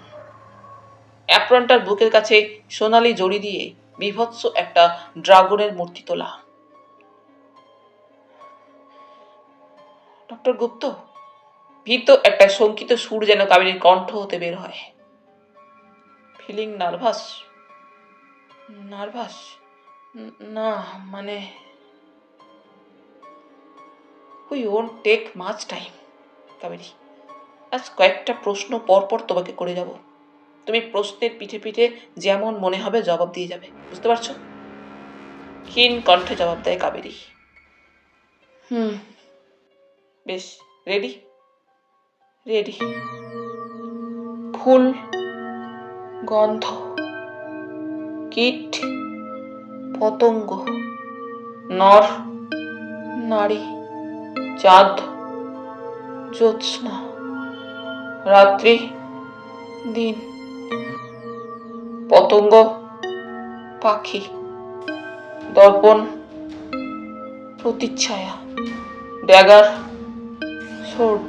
অ্যাপ্রনটার বুকের কাছে সোনালি জড়ি দিয়ে বিভৎস একটা ড্রাগনের মূর্তি তোলা। ডক্টর গুপ্ত, ভীত একটা শঙ্কিত সুর যেন কাবেরীর কণ্ঠ হতে বের হয়। Feeling nervous? নার্ভাস না, মানে we won't take much time Kaberi. আজ কয়েকটা প্রশ্ন পরপর তোমাকে করে যাব। তুমি প্রশ্নের পিঠে পিঠে যেমন মনে হবে জবাব দিয়ে যাবে, বুঝতে পারছো? ক্ষীণ কণ্ঠে জবাব দেয় কাবেরী। বেশ, রেডি? রেডি। ফুল, গন্ধ, কীট, পতঙ্গ, নর, নারী, চাঁদ, জ্যোৎস্না, রাত্রি, দিন, পতঙ্গ, পাখি, দর্পণ, প্রতিচ্ছায়া, ড্যাগার, সোর্ড।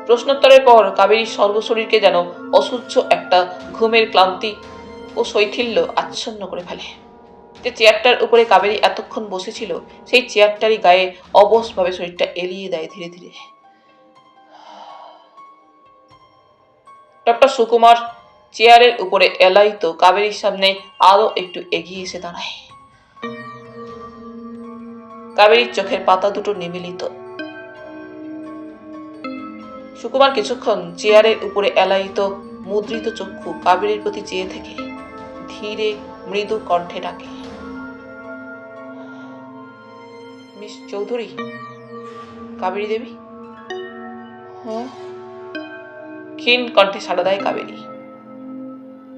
প্রশ্নোত্তরের পর কাবেরীর সর্বশরীরকে যেন অসহ্য একটা ঘুমের ক্লান্তি ও শৈথিল্য আচ্ছন্ন করে ফেলে। যে চেয়ারটার উপরে কাবেরী এতক্ষণ বসেছিল সেই চেয়ারটারই গায়ে অবশভাবে শরীরটা এলিয়ে দেয় ধীরে ধীরে। ডক্টর সুকুমার চেয়ারের উপরে এলাইত কাবেরীর সামনে আরো একটু এগিয়ে এসে দাঁড়ায়। কাবেরীর চোখের পাতা দুটো নিমিলিত। সুকুমার কিছুক্ষণ চেয়ারের উপরে এলাইত মুদ্রিত চক্ষু কাবেরীর প্রতি চেয়ে থেকে ধীরে মৃদু কণ্ঠে ডাকে, মিস চৌধুরী, কাবেরী দেবী। হ্যাঁ, ক্ষীণ কণ্ঠে সাড়া দেয় কাবেরী।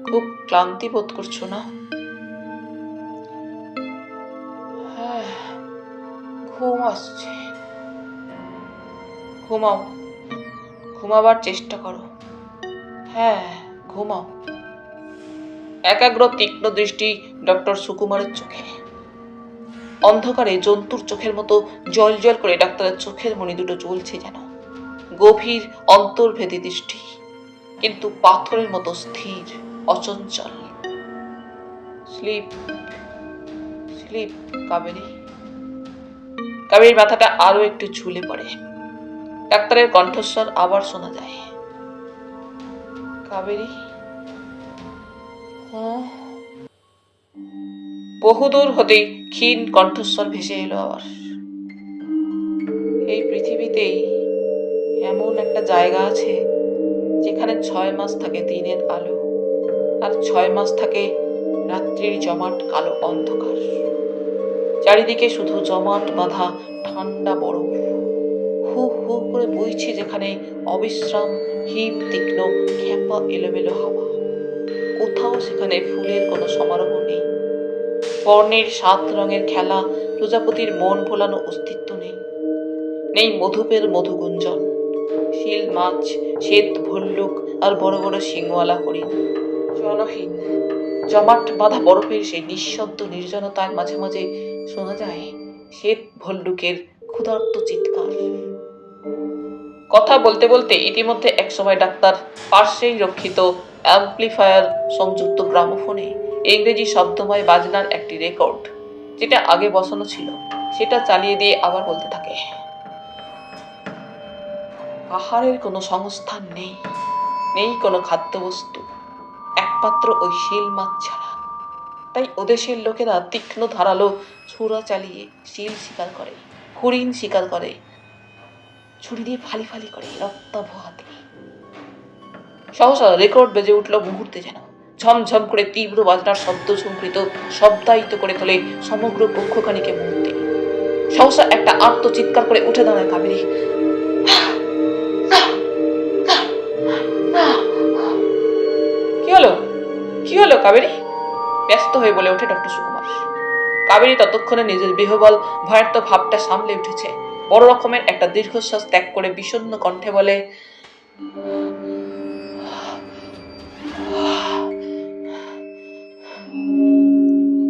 খুব ক্লান্তি বোধ করছো না? হ্যাঁ, ঘুম আসছে। ঘুমাও, ঘুমাবার চেষ্টা করো। হ্যাঁ, ঘুমাও। একাগ্র তীক্ষ্ণ দৃষ্টি ডক্টর সুকুমারের চোখে। অন্ধকারে জন্তুর চোখের মতো জল জল করে ডাক্তারের চোখের মণি দুটো জ্বলছে যেন। গভীর অন্তর্ভেদী দৃষ্টি, কিন্তু পাথরের মতো স্থির, অচঞ্চল। Slip, slip Kaveri. কাবেরীর মাথাটা আরো একটু ঝুলে পড়ে। ডাক্তারের কণ্ঠস্বর আবার শোনা যায়। কাবেরী, বহুদূর হতেই ক্ষীণ কণ্ঠস্বর ভেসে এলো আবার। এই পৃথিবীতেই এমন একটা জায়গা আছে যেখানে 6 মাস থাকে দিনের আলো, আর 6 মাস থাকে রাত্রির জমাট কালো অন্ধকার। চারিদিকে শুধু জমাট বাঁধা ঠান্ডা বরফ। হু হু করে বইছে যেখানে অবিশ্রাম হিম তীক্ষ্ণ খ্যাপা এলোমেলো হাওয়া। কোথাও সেখানে ফুলের কোনো সমারোহ নেই। বর্ণের 7 রঙের খেলা, প্রজাপতির মন ভোলানো অস্তিত্ব নেই। নেই মধুপের মধুগুঞ্জন, শিল মাছ, শ্বেত ভল্লুক আর বড় বড় শিংওয়ালা হরিণ। জনহীন জমাট বাঁধা বরফের সেই নিঃশব্দ নির্জনতার মাঝে মাঝে শোনা যায় শ্বেত ভল্লুকের ক্ষুধার্ত চিৎকার। কথা বলতে বলতে ইতিমধ্যে একসময় ডাক্তার পার্শ্বেই রক্ষিত অ্যাম্প্লিফায়ার সংযুক্ত গ্রামোফোনে ইংরেজি শব্দময় বাজনার একটি রেকর্ড, যেটা আগে বসানো ছিল, সেটা চালিয়ে দিয়ে আবার বলতে থাকে। আহারের কোনো সংস্থান নেই, নেই কোনো খাদ্যবস্তু, একমাত্র ওই শিল মাছ ছাড়া। তাই ওদেশের লোকেরা তীক্ষ্ণ ধারালো ছুরা চালিয়ে শিল শিকার করে, হরিণ শিকার করে, ছুরি দিয়ে ফালি ফালি করে রক্তাভ হাতে। সহসা রেকর্ড বেজে উঠল মুহূর্তে যেন। ঝমঝম করে তীব্র বাজনার শব্দ সংকৃত শব্দায়িত করে তোলে সমগ্র কক্ষখানিকে মুহূর্তে। সহসা একটা আর্ত চিৎকার করে উঠে দাঁড়ায় কাবেরী। কি হলো, কি হলো কাবেরী? ব্যস্ত হয়ে বলে ওঠে ডক্টর সুকুমার। কাবেরী ততক্ষণে নিজের বিহবল ভয়ার্ত ভাবটা সামলে উঠেছে। বড় রকমের একটা দীর্ঘশ্বাস ত্যাগ করে বিষণ্ণ কণ্ঠে বলে,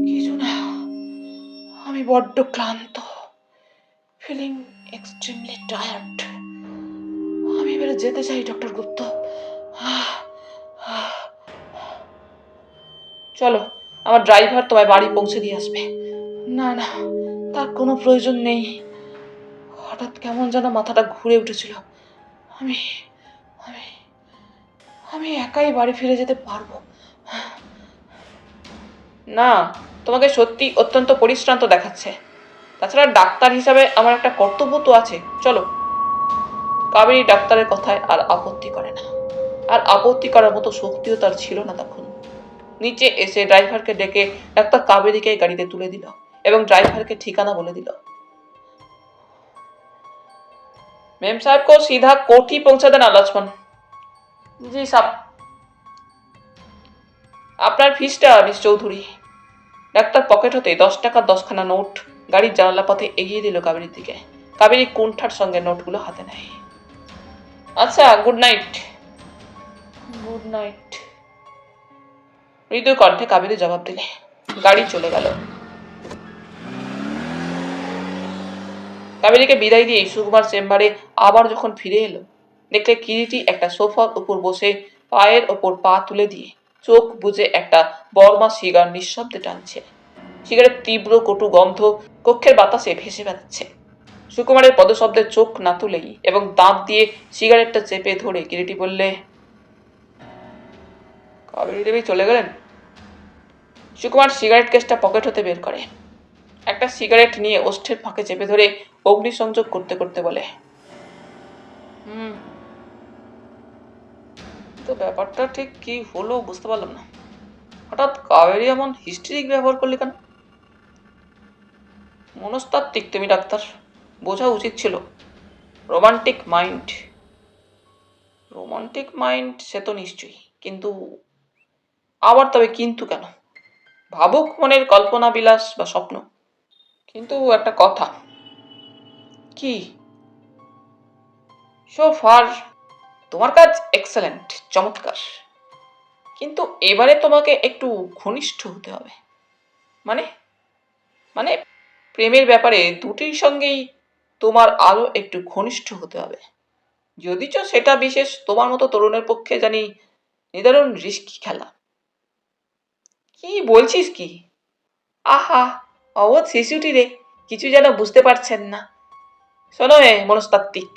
কিছু না, আমি বড্ড ক্লান্ত, ফিলিং এক্সট্রিমলি টায়ার্ড। আমি এবারে যেতে চাই ডক্টর গুপ্ত। চলো, আমার ড্রাইভার তোমায় বাড়ি পৌঁছে দিয়ে আসবে। না না, তার কোনো প্রয়োজন নেই। হঠাৎ কেমন যেন মাথাটা ঘুরে উঠেছিল। আমি আমি আমি একাই বাড়ি ফিরে যেতে পারবো। না, তোমাকে সত্যি অত্যন্ত পরিশ্রান্ত দেখাচ্ছে। তাছাড়া ডাক্তার হিসাবে আমার একটা কর্তব্য তো আছে। চলো। কাবেরী ডাক্তারের কথায় আর আপত্তি করে না। আর আপত্তি করার মতো শক্তিও তার ছিল না তখন। নিচে এসে ড্রাইভারকে ডেকে ডাক্তার কাবেরীকে গাড়িতে তুলে দিল এবং ড্রাইভারকে ঠিকানা বলে দিল। मेम साहब को सीधा कोठी पहुंचा देना लक्ष्मण। জি সাহেব। আপনার ফিসটা মিস চৌধুরী। ডাক্তার পকেট হতে 10 টাকার 10খানা নোট গাড়ির জানালা পথে এগিয়ে দিল কাবেরীর দিকে। কাবেরী কুণ্ঠার সঙ্গে নোটগুলো হাতে নেয়। আচ্ছা, গুড নাইট। Good night. মৃদু কণ্ঠে কাবেরী জবাব দিলে। গাড়ি চলে গেল। কাবেরীকে বিদায় দিয়ে সুকুমার চেম্বারে আবার যখন ফিরে এলো, দেখলে কিরিটি একটা সোফার উপর বসে পায়ের ওপর পা তুলে দিয়ে চোখ বুজে একটা বর্মা সিগার নিঃশব্দে টানছে। সিগারের তীব্র কটু গন্ধ কক্ষের বাতাসে ভেসে বেড়াচ্ছে। সুকুমারের পদশব্দে চোখ না তুলেই এবং দাঁত দিয়ে সিগারেটটা চেপে ধরে কিরিটি বললে, কাবেরী দেবী চলে গেলেন? সুকুমার সিগারেট কেসটা পকেট হতে বের করে। একটা সিগারেট নিয়ে ওষ্ঠের ফাঁকে চেপে ধরে অগ্নিসংযোগ করতে করতে বলে, তো ব্যাপারটা ঠিক কি হলো বুঝতে পারলাম না। হঠাৎ কাবেরী এমন হিস্ট্রিক ব্যবহার করলে কেন? মনস্তাত্ত্বিক তুমি ডাক্তার, বোঝা উচিত ছিল। Romantic mind. রোমান্টিক মাইন্ড সে তো নিশ্চয়ই, কিন্তু আবার তবে কিন্তু কেন? ভাবুক মনের কল্পনা বিলাস বা স্বপ্ন। কিন্তু একটা কথা। কি? সো ফার তোমার কাজ এক্সেলেন্ট, চমৎকার। কিন্তু এবারে তোমাকে একটু ঘনিষ্ঠ হতে হবে। মানে মানে প্রেমের ব্যাপারে দুটির সঙ্গেই তোমার আরো একটু ঘনিষ্ঠ হতে হবে। যদিচ সেটা বিশেষ তোমার মতো তরুণের পক্ষে জানি নিদারুণ রিস্কি খেলা। কি বলছিস কি? আহা, অবোধ শিশুটি রে, কিছু যেন বুঝতে পারছেন না। শোনো মনস্তাত্ত্বিক,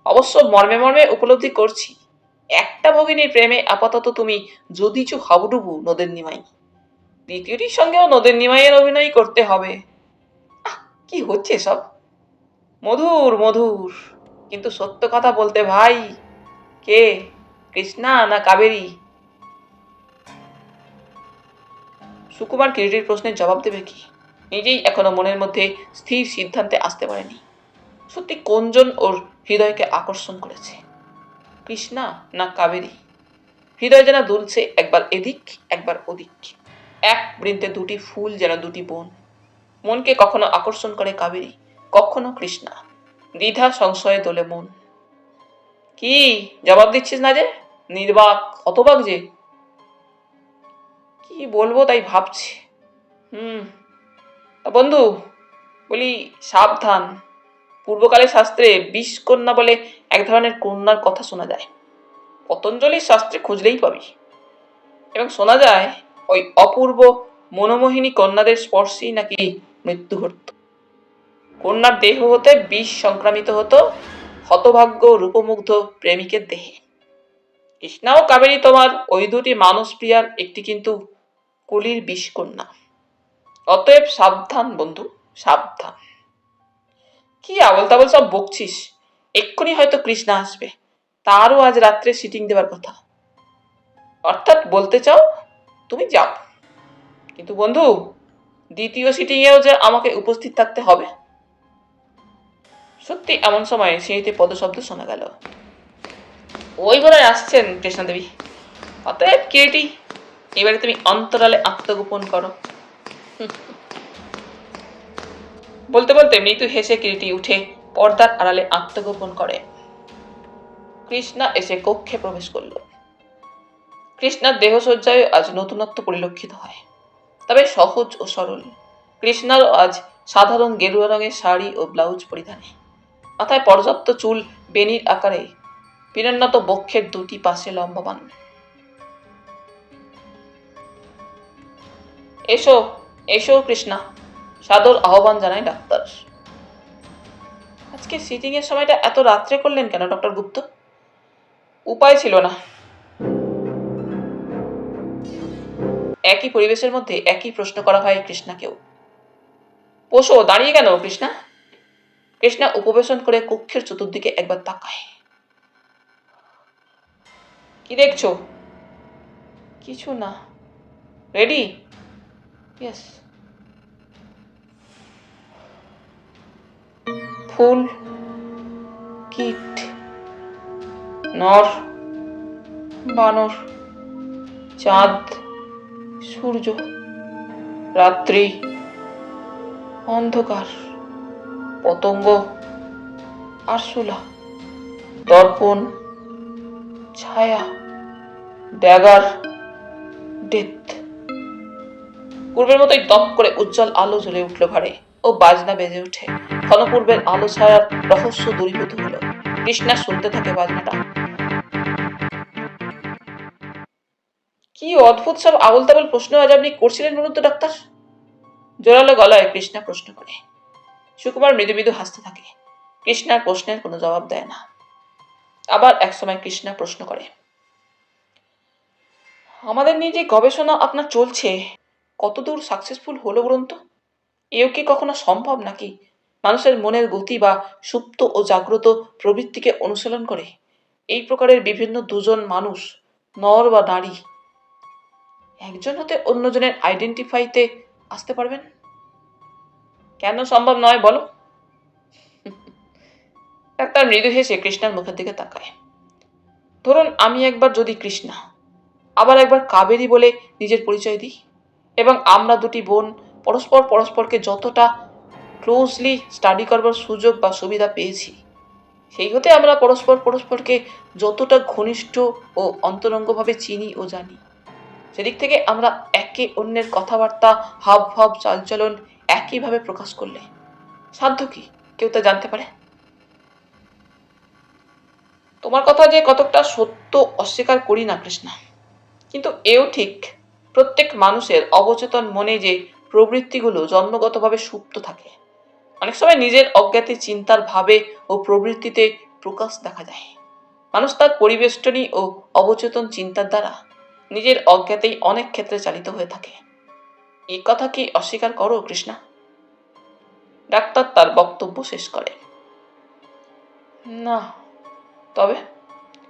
অবশ্য মর্মে মর্মে উপলব্ধি করছি একটা ভগিনীর প্রেমে আপাতত তুমি যদিচ হাবুডুবু নদের নিমাই, দ্বিতীয়টির সঙ্গেও নদের নিমাইয়ের অভিনয় করতে হবে। কি হচ্ছে সব? মধুর মধুর, কিন্তু সত্য কথা বলতে ভাই, কে কৃষ্ণা না কাবেরী? সুকুমার কিরিটির প্রশ্নের জবাব দেবে কি? নিজেই এখনো মনের মধ্যে স্থির সিদ্ধান্তে আসতে পারেনি। সত্যি কোনজন ওর হৃদয়কে আকর্ষণ করেছে, কৃষ্ণা না কাবেরী? হৃদয় যেন দুলছে একবার এদিক একবার ওদিক। এক বৃন্তে দুটি ফুল যেন দুটি বোন। মনকে কখনো আকর্ষণ করে কাবেরী, কখনো কৃষ্ণা। দ্বিধা সংশয়ে দোলে মন। কি জবাব দিচ্ছিস না যে? নির্বাক, হতবাক যে। কি বলবো তাই ভাবছি। বন্ধু, বলি সাবধান। পূর্বকালের শাস্ত্রে বিষ কন্যা বলে এক ধরনের কন্যার কথা শোনা যায়। পতঞ্জলির শাস্ত্রে খুঁজলেই পাবি। এবং শোনা যায় ওই অপূর্ব মনোমোহিনী কন্যাদের স্পর্শেই নাকি মৃত্যু ঘটত। কন্যার দেহ হতে বিষ সংক্রামিত হতো হতভাগ্য রূপমুগ্ধ প্রেমিকের দেহে। কৃষ্ণা ও কাবেরী তোমার ওই দুটি মানস প্রিয়ার একটি, কিন্তু কলির বিষ কন্যা। অতএব সাবধান বন্ধু, সাবধান। কি আবল তাবল সব বকছিস? এক্ষুনি হয়তো কৃষ্ণা আসবে, তারও আজ রাত্রে সিটিং দেবার কথা। অর্থাৎ বলতে চাও তুমি যাও, কিন্তু বন্ধু দ্বিতীয় সিটিং এও যে আমাকে উপস্থিত থাকতে হবে। সত্যি এমন সময় সিঁড়িতে পদশব্দ শোনা গেল। ওই বোধহয় আসছেন কৃষ্ণাদেবী। অতএব কিরিটি, এবারে তুমি অন্তরালে আত্মগোপন করো। বলতে বলতে মৃদু হেসে কিরিটি উঠে পর্দার আড়ালে আত্মগোপন করে। কৃষ্ণা এসে কক্ষে প্রবেশ করল। কৃষ্ণার দেহসজ্জায় আজ নতুনত্ব পরিলক্ষিত হয়, তবে সহজ ও সরল। কৃষ্ণারও আজ সাধারণ গেরুয়া রঙের শাড়ি ও ব্লাউজ পরিধানে, মাথায় পর্যাপ্ত চুল বেনির আকারে, বিনন্নত বক্ষের দুটি পাশে লম্বমান। এসো এসো কৃষ্ণা, সাদর আহ্বান জানায় ডাক্তার। আজকে সিটিং এর সময়টা এত রাত্রে করলেন কেন ডক্টর গুপ্ত? উপায় ছিল না। একই পরিবেশের মধ্যে একই প্রশ্ন করা হয় কৃষ্ণাকেও। বসো, দাঁড়িয়ে কেন কৃষ্ণা? কৃষ্ণা উপবেশন করে কক্ষের চতুর্দিকে একবার তাকায়। কি দেখছো? কিছু না। রেডি? ইয়েস। ফুল, কীট, নর, বানর, চাঁদ, সূর্য, রাত্রি, অন্ধকার, পতঙ্গ, আরশোলা, দর্পণ, ছায়া, ড্যাগার, ডেথ। পূর্বের মতোই দপ করে উজ্জ্বল আলো জ্বলে উঠল ঘরে ও বাজনা বেজে উঠে। ক্ষণপূর্বের আলো ছায়ার রহস্য দূরীভূত হলো। কৃষ্ণা শুনতে থাকে বাজনাটা। কি অদ্ভুত সব আবল তাবল প্রশ্ন আজ আপনি করছিলেন বলুন তো ডাক্তার? জোরালো গলায় কৃষ্ণা প্রশ্ন করে। সুকুমার মৃদু মৃদু হাসতে থাকে। কৃষ্ণার প্রশ্নের কোনো জবাব দেয় না। আবার একসময় কৃষ্ণা প্রশ্ন করে, আমাদের নিয়ে যে গবেষণা আপনার চলছে কতদূর সাকসেসফুল হলো বলুন তো? এও কি কখনো সম্ভব নাকি মানুষের মনের গতি বা সুপ্ত ও জাগ্রত প্রবৃত্তিকে অনুশীলন করে এই প্রকারের বিভিন্ন দুজন মানুষ, নর বা নারী, একজন হতে অন্যজনের আইডেন্টিফাইতে আসতে পারবেন? কেন সম্ভব নয় বলো? ডাক্তার মৃদু হেসে কৃষ্ণার মুখের দিকে তাকায়। ধরুন আমি একবার যদি কৃষ্ণা, আবার একবার কাবেরী বলে নিজের পরিচয় দিই, এবং আমরা দুটি বোন পরস্পরকে যতটা ক্লোজলি স্টাডি করবার সুযোগ বা সুবিধা পেয়েছি, সেই হতে আমরা পরস্পরকে যতটা ঘনিষ্ঠ ও অন্তরঙ্গভাবে চিনি ও জানি, সেদিক থেকে আমরা একে অন্যের কথাবার্তা, হাবভাব, চালচলন একইভাবে প্রকাশ করলে সাধ্য কি কেউ তা জানতে পারে? তোমার কথা যে কতকটা সত্য অস্বীকার করি না কৃষ্ণা, কিন্তু এও ঠিক প্রত্যেক মানুষের অবচেতন মনে যে প্রবৃত্তিগুলো জন্মগতভাবে সুপ্ত থাকে, অনেক সময় নিজের অজ্ঞাতে চিন্তার ভাবে ও প্রবৃত্তিতে প্রকাশ দেখা যায়। মানুষ তার পরিবেষ্টনী ও অবচেতন চিন্তার দ্বারা নিজের অজ্ঞাতেই অনেক ক্ষেত্রে চালিত হয়ে থাকে। এই কথা কি অস্বীকার করো কৃষ্ণা? ডাক্তার তার বক্তব্য শেষ করে। না, তবে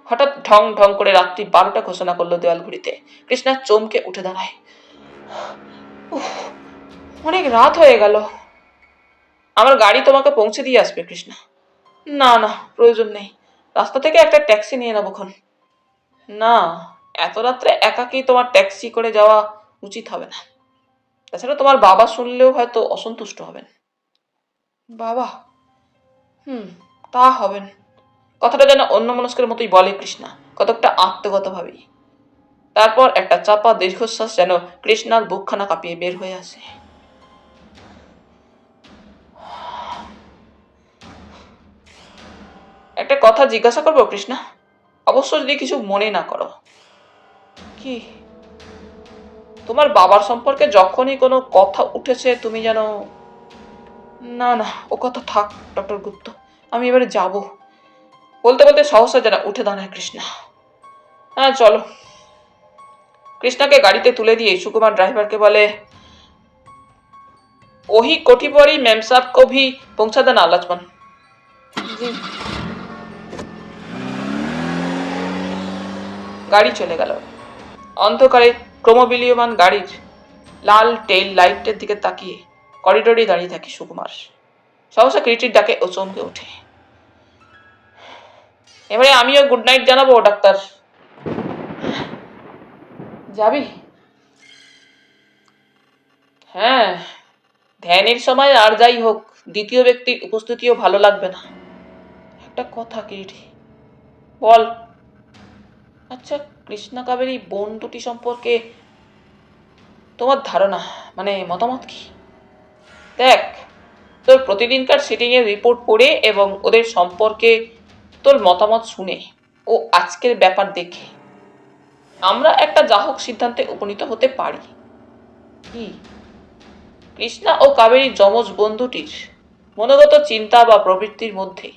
হঠাৎ ঢং ঢং করে রাত্রি 12টা ঘোষণা করলো দেওয়াল ঘড়িতে। কৃষ্ণা চমকে উঠে দাঁড়ায়। অনেক রাত হয়ে গেল। আমার গাড়ি তোমাকে পৌঁছে দিয়ে আসবে কৃষ্ণা। না না, প্রয়োজন নেই, রাস্তা থেকে একটা ট্যাক্সি নিয়ে নেবক্ষণ। না, এত রাত্রে একাকি তোমার ট্যাক্সি করে যাওয়া উচিত হবে না। তাছাড়া তোমার বাবা শুনলেও হয়তো অসন্তুষ্ট হবেন। বাবা? তা হবেন। কথাটা যেন অন্যমনস্কের মতোই বলে কৃষ্ণা, কতকটা আত্মগত ভাবেই। তারপর একটা চাপা দীর্ঘশ্বাস যেন কৃষ্ণার বুকখানা কাঁপিয়ে বের হয়ে আসে। একটা কথা জিজ্ঞাসা করবো কৃষ্ণা? অবশ্য যদি কিছু মনে না করো। কি? তোমার বাবার সম্পর্কে যখনই কোনো কথা উঠেছে তুমি যেন... না না, ও কথা থাক ডক্টর গুপ্ত, আমি এবারে যাব। বলতে বলতে সহসা যেন উঠে দাঁড়ায় কৃষ্ণা। হ্যাঁ চলো। কৃষ্ণাকে গাড়িতে তুলে দিয়ে সুকুমার ड्राइवर के बोले, वही कोठी परी मैम साहब को भी पहुंचा देना लक्ष्मण जी। গাড়ি চলে গেল। অন্ধকারে ক্রমবিলীয়মান গাড়ির লাল টেইল লাইটের দিকে তাকিয়ে করিডোরে দাঁড়িয়ে থাকে সুকুমার। সহসা ক্রিটির ডাকে ও চমকে ওঠে। এবারে আমিও গুড নাইট জানাবো ডাক্তার। যাবি? হ্যাঁ, ধ্যানের সময় আর যাই হোক, দ্বিতীয় ব্যক্তির উপস্থিতিও ভালো লাগবে না। একটা কথা কিরিটি, বল। আচ্ছা, কৃষ্ণা কাবেরী বোন দুটি সম্পর্কে তোমার ধারণা, মানে মতামত কি? দেখ, তোর প্রতিদিনকার সিটিং এর রিপোর্ট পড়ে এবং ওদের সম্পর্কে তোর মতামত শুনে ও আজকের ব্যাপার দেখে আমরা একটা যাহোক সিদ্ধান্তে উপনীত হতে পারি। কি? কৃষ্ণা ও কাবেরী যমজ বন্ধুটির মনোগত চিন্তা বা প্রবৃত্তির মধ্যে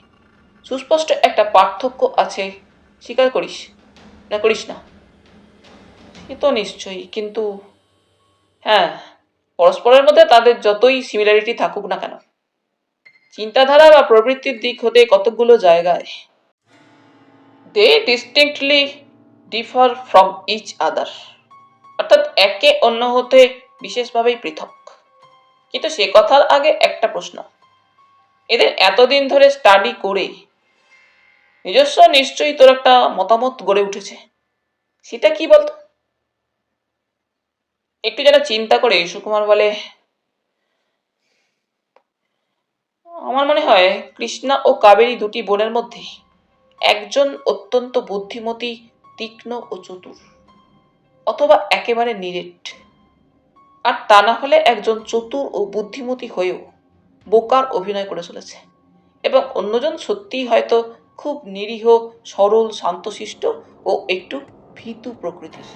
সুস্পষ্ট একটা পার্থক্য আছে, স্বীকার করিস না করিস না? সে তো নিশ্চয়ই, কিন্তু হ্যাঁ, পরস্পরের মধ্যে তাদের যতই সিমিলারিটি থাকুক না কেন, চিন্তাধারা বা প্রবৃত্তির দিক হতে কতগুলো জায়গায় they distinctly differ from each other, অর্থাৎ একে অন্য হতে বিশেষভাবেই পৃথক। কিন্তু সে কথার আগে একটা প্রশ্ন, এদের এতদিন ধরে স্টাডি করে নিজস্ব নিশ্চয়ই তোর একটা মতামত গড়ে উঠেছে, সেটা কি বলতো? একটু যেন চিন্তা করে সুকুমার বলে, আমার মনে হয় কৃষ্ণা ও কাবেরী দুটি বোনের মধ্যে একজন অত্যন্ত বুদ্ধিমতী, তীক্ষ্ণ ও চতুর, অথবা একেবারে নিরেট, আর তা না হলে একজন চতুর ও বুদ্ধিমতী হয়েও বোকার অভিনয় করে চলেছে, এবং অন্যজন সত্যিই হয়তো খুব নিরীহ, সরল, শান্তশিষ্ট ও একটু ভীতু প্রকৃতির।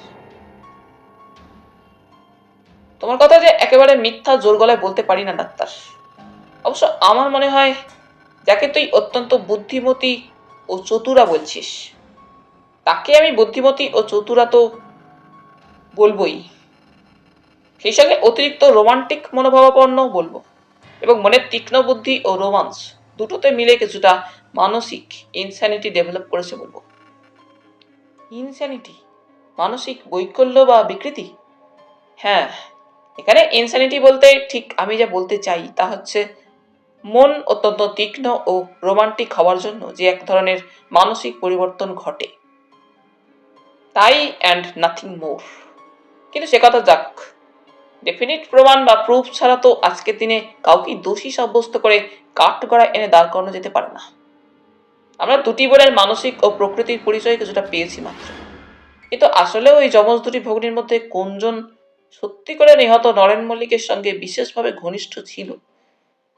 তোমার কথা যে একেবারে মিথ্যা জোর গলায় বলতে পারি না ডাক্তার। অবশ্য আমার মনে হয় যাকে তুই অত্যন্ত বুদ্ধিমতী ও চতুরা বলছিস, তাকে আমি বুদ্ধিমতী ও চতুরা তো বলবই, সেই সঙ্গে অতিরিক্ত রোমান্টিক মনোভাবাপন্ন বলবো, এবং মনের তীক্ষ্ণ বুদ্ধি ও রোমান্স দুটোতে মিলে কিছুটা মানসিক ইনস্যানিটি ডেভেলপ করেছে বলবো। ইনস্যানিটি? মানসিক বৈকল্য বা বিকৃতি? হ্যাঁ, এখানে ইনস্যানিটি বলতে ঠিক আমি যা বলতে চাই তা হচ্ছে মন অত্যন্ত তীক্ষ্ণ ও রোমান্টিক হওয়ার জন্য যে এক ধরনের মানসিক পরিবর্তন ঘটে, তাই অ্যান্ড নাথিং মোর। কিন্তু সে কথা যাক, ডেফিনিট প্রমাণ বা প্রুফ ছাড়া তো আজকের দিনে কাউকে দোষী সাব্যস্ত করে কাঠগড়ায় এনে দাঁড় করানো যেতে পারে না। আমরা দুটি বোনের মানসিক ও প্রকৃতির পরিচয় কিছুটা পেয়েছি মাত্র, কিন্তু আসলে ওই যমজ দুটি ভগ্নীর মধ্যে কোনজন সত্যি করে নিহত নরেন মল্লিকের সঙ্গে বিশেষভাবে ঘনিষ্ঠ ছিল,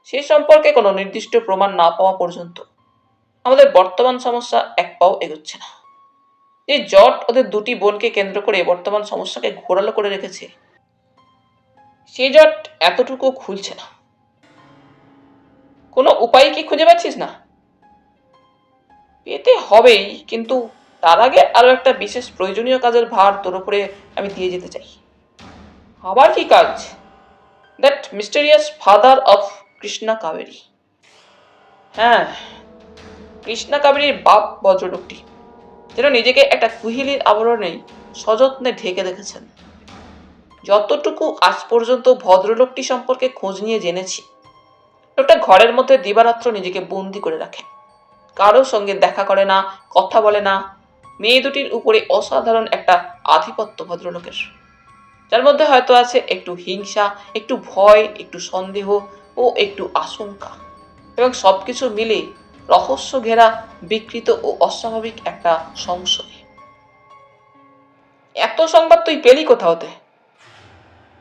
সে সম্পর্কে কোনো নির্দিষ্ট প্রমাণ না পাওয়া পর্যন্ত আমাদের বর্তমান সমস্যা এক পাও এগোচ্ছে না। যে জট ওদের দুটি বোনকে কেন্দ্র করে বর্তমান সমস্যাকে ঘোরালো করে রেখেছে, সে জট এতটুকু খুলছে না। কোনো উপায় কি খুঁজে পাচ্ছিস না? পেতে হবেই, কিন্তু তার আগে আরো একটা বিশেষ প্রয়োজনীয় কাজের ভার তোর উপরে আমি দিয়ে যেতে চাই। আবার কি কাজ? That mysterious father of Krishna Kaberi. হ্যাঁ, কৃষ্ণা কাবেরীর বাপ ভদ্রলোকটি যেন নিজেকে একটা কুহিলির আবরণেই সযত্নে ঢেকে রেখেছেন। যতটুকু আজ পর্যন্ত ভদ্রলোকটি সম্পর্কে খোঁজ নিয়ে জেনেছি, লোকটা ঘরের মধ্যে দিবারাত্র নিজেকে বন্দি করে রাখে, কারোর সঙ্গে দেখা করে না, কথা বলে না। মেয়ে দুটির উপরে অসাধারণ একটা আধিপত্য ভদ্রলোকের, যার মধ্যে হয়তো আছে একটু হিংসা, একটু ভয়, একটু সন্দেহ ও একটু আশঙ্কা, এবং সবকিছু মিলে রহস্য ঘেরা বিকৃত ও অস্বাভাবিক একটা সংশয়। এত সংবাদ তুই পেলি কোথা হতে?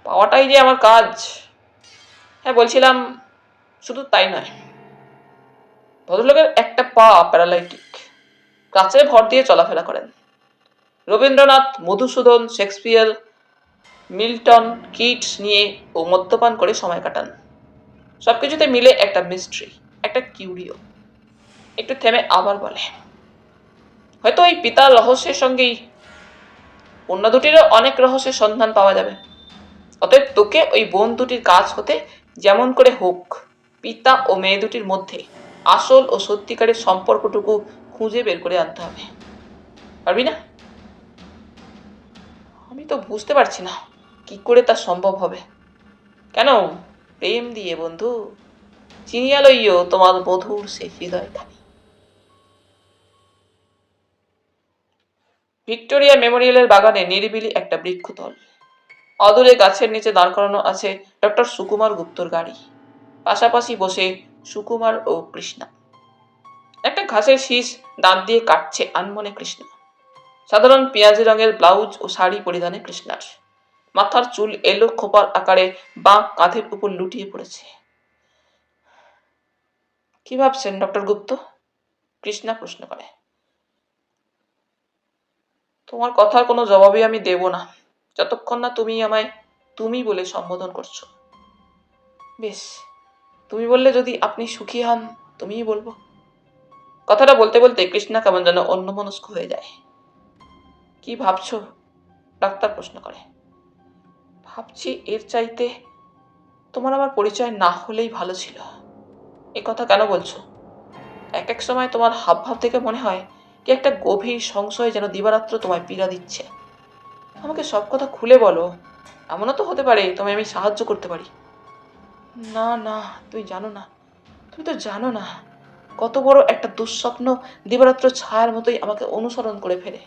পাওয়াটাই যে আমার কাজ। হ্যাঁ, বলছিলাম, শুধু তাই নয়, ভদ্রলোকের একটা পা প্যারালাইটিক, কাছে ভর দিয়ে চলাফেরা করেন। Rabindranath, Madhusudan, Shakespeare, Milton, Keats নিয়ে ও মদ্যপান করে সময় কাটান। সবকিছুতে মিলে একটা মিস্ট্রি, একটা কিউরিও। একটু থেমে আবার বলে, হয়তো ওই পিতার রহস্যের সঙ্গেই অন্য দুটিরও অনেক রহস্যের সন্ধান পাওয়া যাবে। অতএব তোকে ওই বোন দুটির কাজ হতে যেমন করে হোক পিতা ও মেয়ে দুটির মধ্যে আসল ও সত্যিকারের সম্পর্কটুকু খুঁজে বের করে আনতে হবে। পারবি না? আমি তো বুঝতে পারছি না কি করে তা সম্ভব হবে। কেন? প্রেম দিয়ে বন্ধু, চিনিয়া লইও তোমার মধুর সে হৃদয়খানি। ভিক্টোরিয়া মেমোরিয়ালের বাগানে নিরিবিলি একটা বৃক্ষতল। অদূরে গাছের নিচে দাঁড় করানো আছে ডক্টর সুকুমার গুপ্তর গাড়ি। পাশাপাশি বসে সুকুমার ও কৃষ্ণা। একটা ঘাসের শীষ দাঁত দিয়ে কাটছে আনমনে কৃষ্ণা। সাধারণ পেঁয়াজি রঙের ব্লাউজ ও শাড়ি পরিধানে কৃষ্ণার। মাথার চুল এলো খোপার আকারে বাঁ কাঁধের উপর লুটিয়ে পড়েছে। কি ভাবছেন ডক্টর গুপ্ত? কৃষ্ণা প্রশ্ন করে। তোমার কথার কোনো জবাবই আমি দেব না যতক্ষণ না তুমি আমায় তুমি বলে সম্বোধন করছো। বেশ, তুমি বললে যদি আপনি সুখী হন তুমিই বলবো। কথাটা বলতে বলতে কৃষ্ণা কেমন যেন অন্যমনস্ক হয়ে যায়। কি ভাবছো? ডাক্তার প্রশ্ন করে। ভাবছি এর চাইতে তোমার আমার পরিচয় না হলেই ভালো ছিল। এ কথা কেন বলছো? এক এক সময় তোমার হাবভাব থেকে মনে হয় কি একটা গভীর সংশয় যেন দিবারাত্র তোমায় পীড়া দিচ্ছে। আমাকে সব কথা খুলে বলো। এমনও তো হতে পারে তোমায় আমি সাহায্য করতে পারি। না না, তুমি জানো না, তুমি তো জানো না কত বড় একটা দুঃস্বপ্ন দিবারাত্র ছায়ার মতোই আমাকে অনুসরণ করে ফেলে।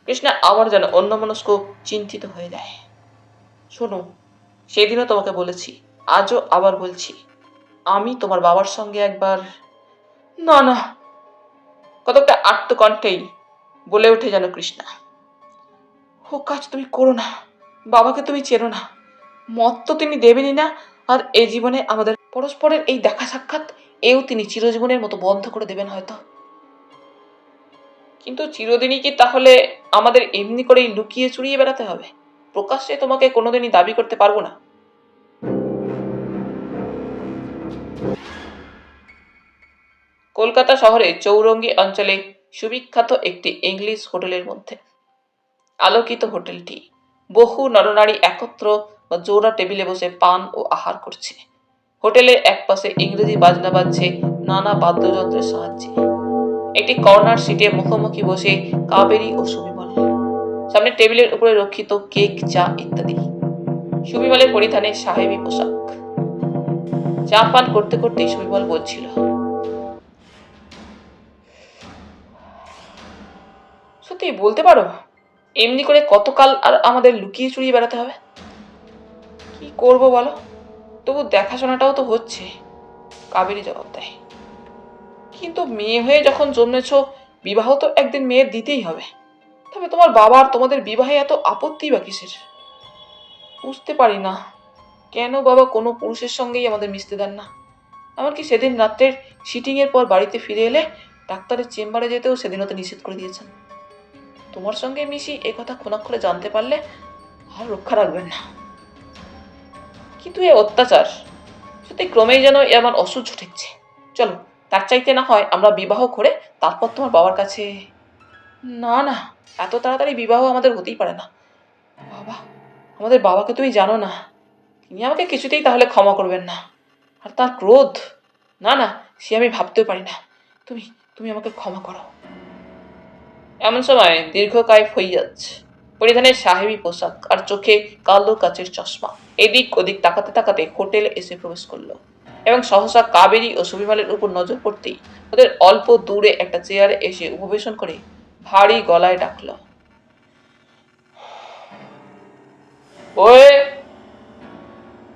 কৃষ্ণা আবার যেন অন্যমনস্ক চিন্তিত হয়ে যায়। শোনো, সেদিনও তোমাকে বলেছি, আজও আবার বলছি, আমি তোমার বাবার সঙ্গে একবার। না না, কতকটা আত্মকণ্ঠেই বলে ওঠে যেন কৃষ্ণা। ও কাজ তুমি করো না। বাবাকে তুমি চেনো না, মত তো তিনি দেবেনই না। আর এ জীবনে আমাদের পরস্পরের এই দেখা সাক্ষাৎ এও তিনি চিরজীবনের মতো বন্ধ করে দেবেন হয়তো। কিন্তু চিরদিনই কি তাহলে আমাদের এমনি করেই লুকিয়ে চুরিয়ে বেড়াতে হবে? প্রকাশ্যে তোমাকে কোনোদিনই দাবি করতে পারবো না। কলকাতা শহরে চৌরঙ্গী অঞ্চলে সুবিখ্যাত একটি ইংলিশ হোটেলের মধ্যে আলোকিত হোটেলটি। বহু নরনারী একত্র বা জোড়া টেবিলে বসে পান ও আহার করছে। হোটেলের একপাশে ইংরেজি বাজনা বাজছে নানা বাদ্যযন্ত্রের সাহায্যে। একটি কর্নার সিটে মুখোমুখি বসে কাবেরী ও সুবিমল। সামনে টেবিলের উপরে রক্ষিত কেক, চা ইত্যাদি। সুবিমলের পরিধানে সাহেবী পোশাক। চা পান করতে করতেই সুবিমল বলছিল, সত্যি বলতে পারো এমনি করে কতকাল আর আমাদের লুকিয়ে চুরিয়ে বেড়াতে হবে? কি করব বলো, তবু দেখাশোনাটাও তো হচ্ছে। কাবেরী জবাব দেয়। কিন্তু মেয়ে হয়ে যখন জন্মেছ, বিবাহ তো একদিন মেয়ের দিতেই হবে। তবে তোমার বাবার তোমাদের বিবাহে এত আপত্তি বা কিসের? বুঝতে পারি না কেন বাবা কোনো পুরুষের সঙ্গেই আমাদের মিশতে দেন না। এমনকি সেদিন রাত্রের সিটিং এর পর বাড়িতে ফিরে এলে ডাক্তারের চেম্বারে যেতেও সেদিন ওতে নিষেধ করে দিয়েছেন। তোমার সঙ্গে মিশি এ কথা খোলাক্ষরে জানতে পারলে আর রক্ষা রাখবেন না। কিন্তু এ অত্যাচার সত্যি ক্রমেই যেন এ আমার অসহ্য ঠেকছে। চলো, তার চাইতে না হয় আমরা বিবাহ করে তারপর তোমার বাবার কাছে। না না, এত তাড়াতাড়ি বিবাহ আমাদের হতেই পারে না। বাবা, আমাদের বাবাকে তুমি জানো না, তিনি আমাকে কিছুতেই তাহলে ক্ষমা করবেন না। আর তার ক্রোধ, না না, সে আমি ভাবতেও পারি না। তুমি তুমি আমাকে ক্ষমা করো। এমন সময় দীর্ঘকায় ফৈয়াজ পরিধানের সাহেবী পোশাক আর চোখে কালো কাচের চশমা এদিক ওদিক তাকাতে তাকাতে হোটেলে এসে প্রবেশ করলো এবং সহসা কাবেরী ও সুবিমালের উপর নজর পড়তেই ওদের অল্প দূরে একটা চেয়ারে এসে উপবেশন করে ভারী গলায় ডাকলো, ওয়ে।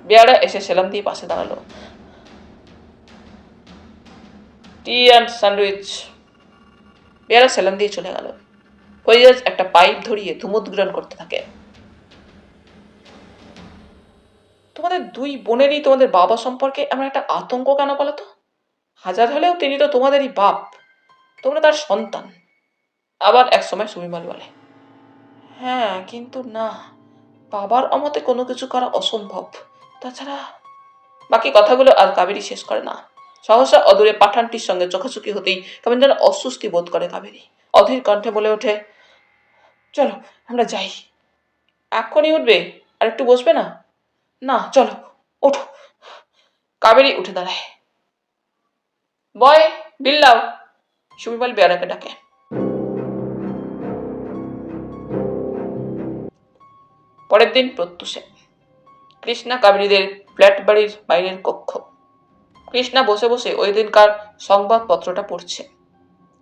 বেয়ারা এসে সেলাম দিয়ে পাশে দাঁড়ালো। টি অ্যান্ড স্যান্ডউইচ। বেয়ারা সেলাম দিয়ে চলে গেল। ফৈয়াজ একটা পাইপ ধরিয়ে ধুমুদ্গ্রহণ করতে থাকে। তোমাদের দুই বোনেরই তোমাদের বাবা সম্পর্কে এমন একটা আতঙ্ক কেন বলো তো? হাজার হলেও তিনি তো তোমাদেরই বাপ, তোমরা তার সন্তান। আবার এক সময় সুবিমাল বলে, হ্যাঁ কিন্তু না, বাবার অমতে কোনো কিছু করা অসম্ভব। তাছাড়া বাকি কথাগুলো আর কাবেরী শেষ করে না। সহসা অদূরে পাঠানটির সঙ্গে চোখাচোখি হতেই কেমন যেন অস্বস্তি বোধ করে কাবেরী। অধীর কণ্ঠে বলে ওঠে, চলো আমরা যাই। এক্ষুনি উঠবে? আর একটু বসবে না? না, চলো ওঠো। কাবেরী উঠে দাঁড়ায়। বয়, বিল্লাও। সুবিমাল বেয়ারাকে ডাকে। পরের দিন প্রত্যুষে কৃষ্ণা কাবেরীদের ফ্ল্যাট বাড়ির বাইরের কক্ষ। কৃষ্ণা বসে বসে ওই দিনকার সংবাদপত্রটা পড়ছে।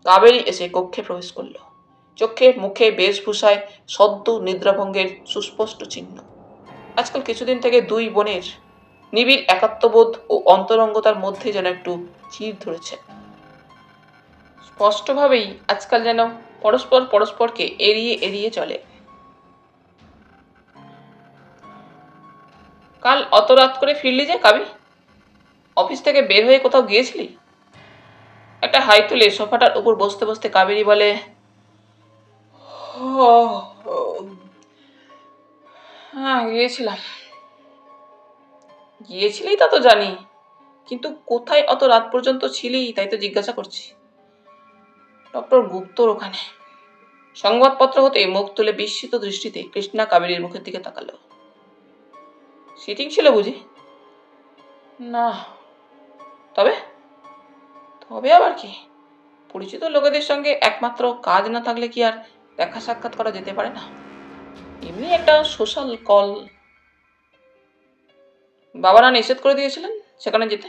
কাবেরী এসে কক্ষে প্রবেশ করল। চোখে মুখে বেশভূষায় সদ্য নিদ্রাভঙ্গের সুস্পষ্ট চিহ্ন। আজকাল কিছুদিন থেকে দুই বোনের নিবিড় একাত্মবোধ ও অন্তরঙ্গতার মধ্যে যেন একটু চির ধরেছে। স্পষ্টভাবেই আজকাল যেন পরস্পর পরস্পরকে এড়িয়ে এড়িয়ে চলে। কাল অত রাত করে ফিরলি যে কাবি? অফিস থেকে বের হয়ে কোথাও গিয়েছিলি? একটা হাই তুলে সোফাটার উপর বসতে বসতে কাবেরী বলে, হ্যাঁ গিয়েছিলাম। গিয়েছিলি তা তো জানি, কিন্তু কোথায় অত রাত পর্যন্ত ছিলি তাই তো জিজ্ঞাসা করছি। ডক্টর গুপ্তর ওখানে। সংবাদপত্র হতে মুখ তুলে বিস্মিত দৃষ্টিতে কৃষ্ণা কাবেরীর মুখের দিকে তাকালো। সিটিং ছিল বুঝি? না। তবে? তবে আবার কি? পরিচিত লোকেদের সঙ্গে একমাত্র কাজ না থাকলে কি আর দেখা সাক্ষাৎ করা যেতে পারে না? এমনি একটা সোশ্যাল কল। বাবারা নিষেধ করে দিয়েছিলেন সেখানে যেতে।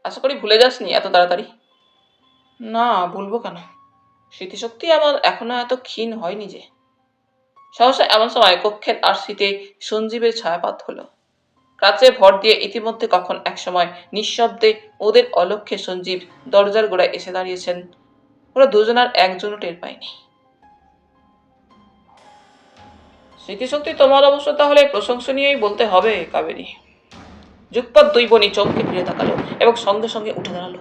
আশা করি ভুলে যাসনি এত তাড়াতাড়ি। না, ভুলবো কেন? স্মৃতিশক্তি আমার এখনো এত ক্ষীণ হয়নি যে। সহসা এমন সময় কক্ষের আরশিতে সঞ্জীবের ছায়াপাত হলো। কাছে ভর দিয়ে ইতিমধ্যে কখন এক সময় নিঃশব্দে ওদের অলক্ষ্যে সঞ্জীব দরজার গোড়ায় এসে দাঁড়িয়েছেন। ওরা দুজনার একজনও টের পায়নি। স্মৃতিশক্তি তোমার অবশ্য তাহলে প্রশংসনীয়ই বলতে হবে কাবেরী। যুগপৎ দুই বোনই চমকে ফিরে তাকালো এবং সঙ্গে সঙ্গে উঠে দাঁড়ালো।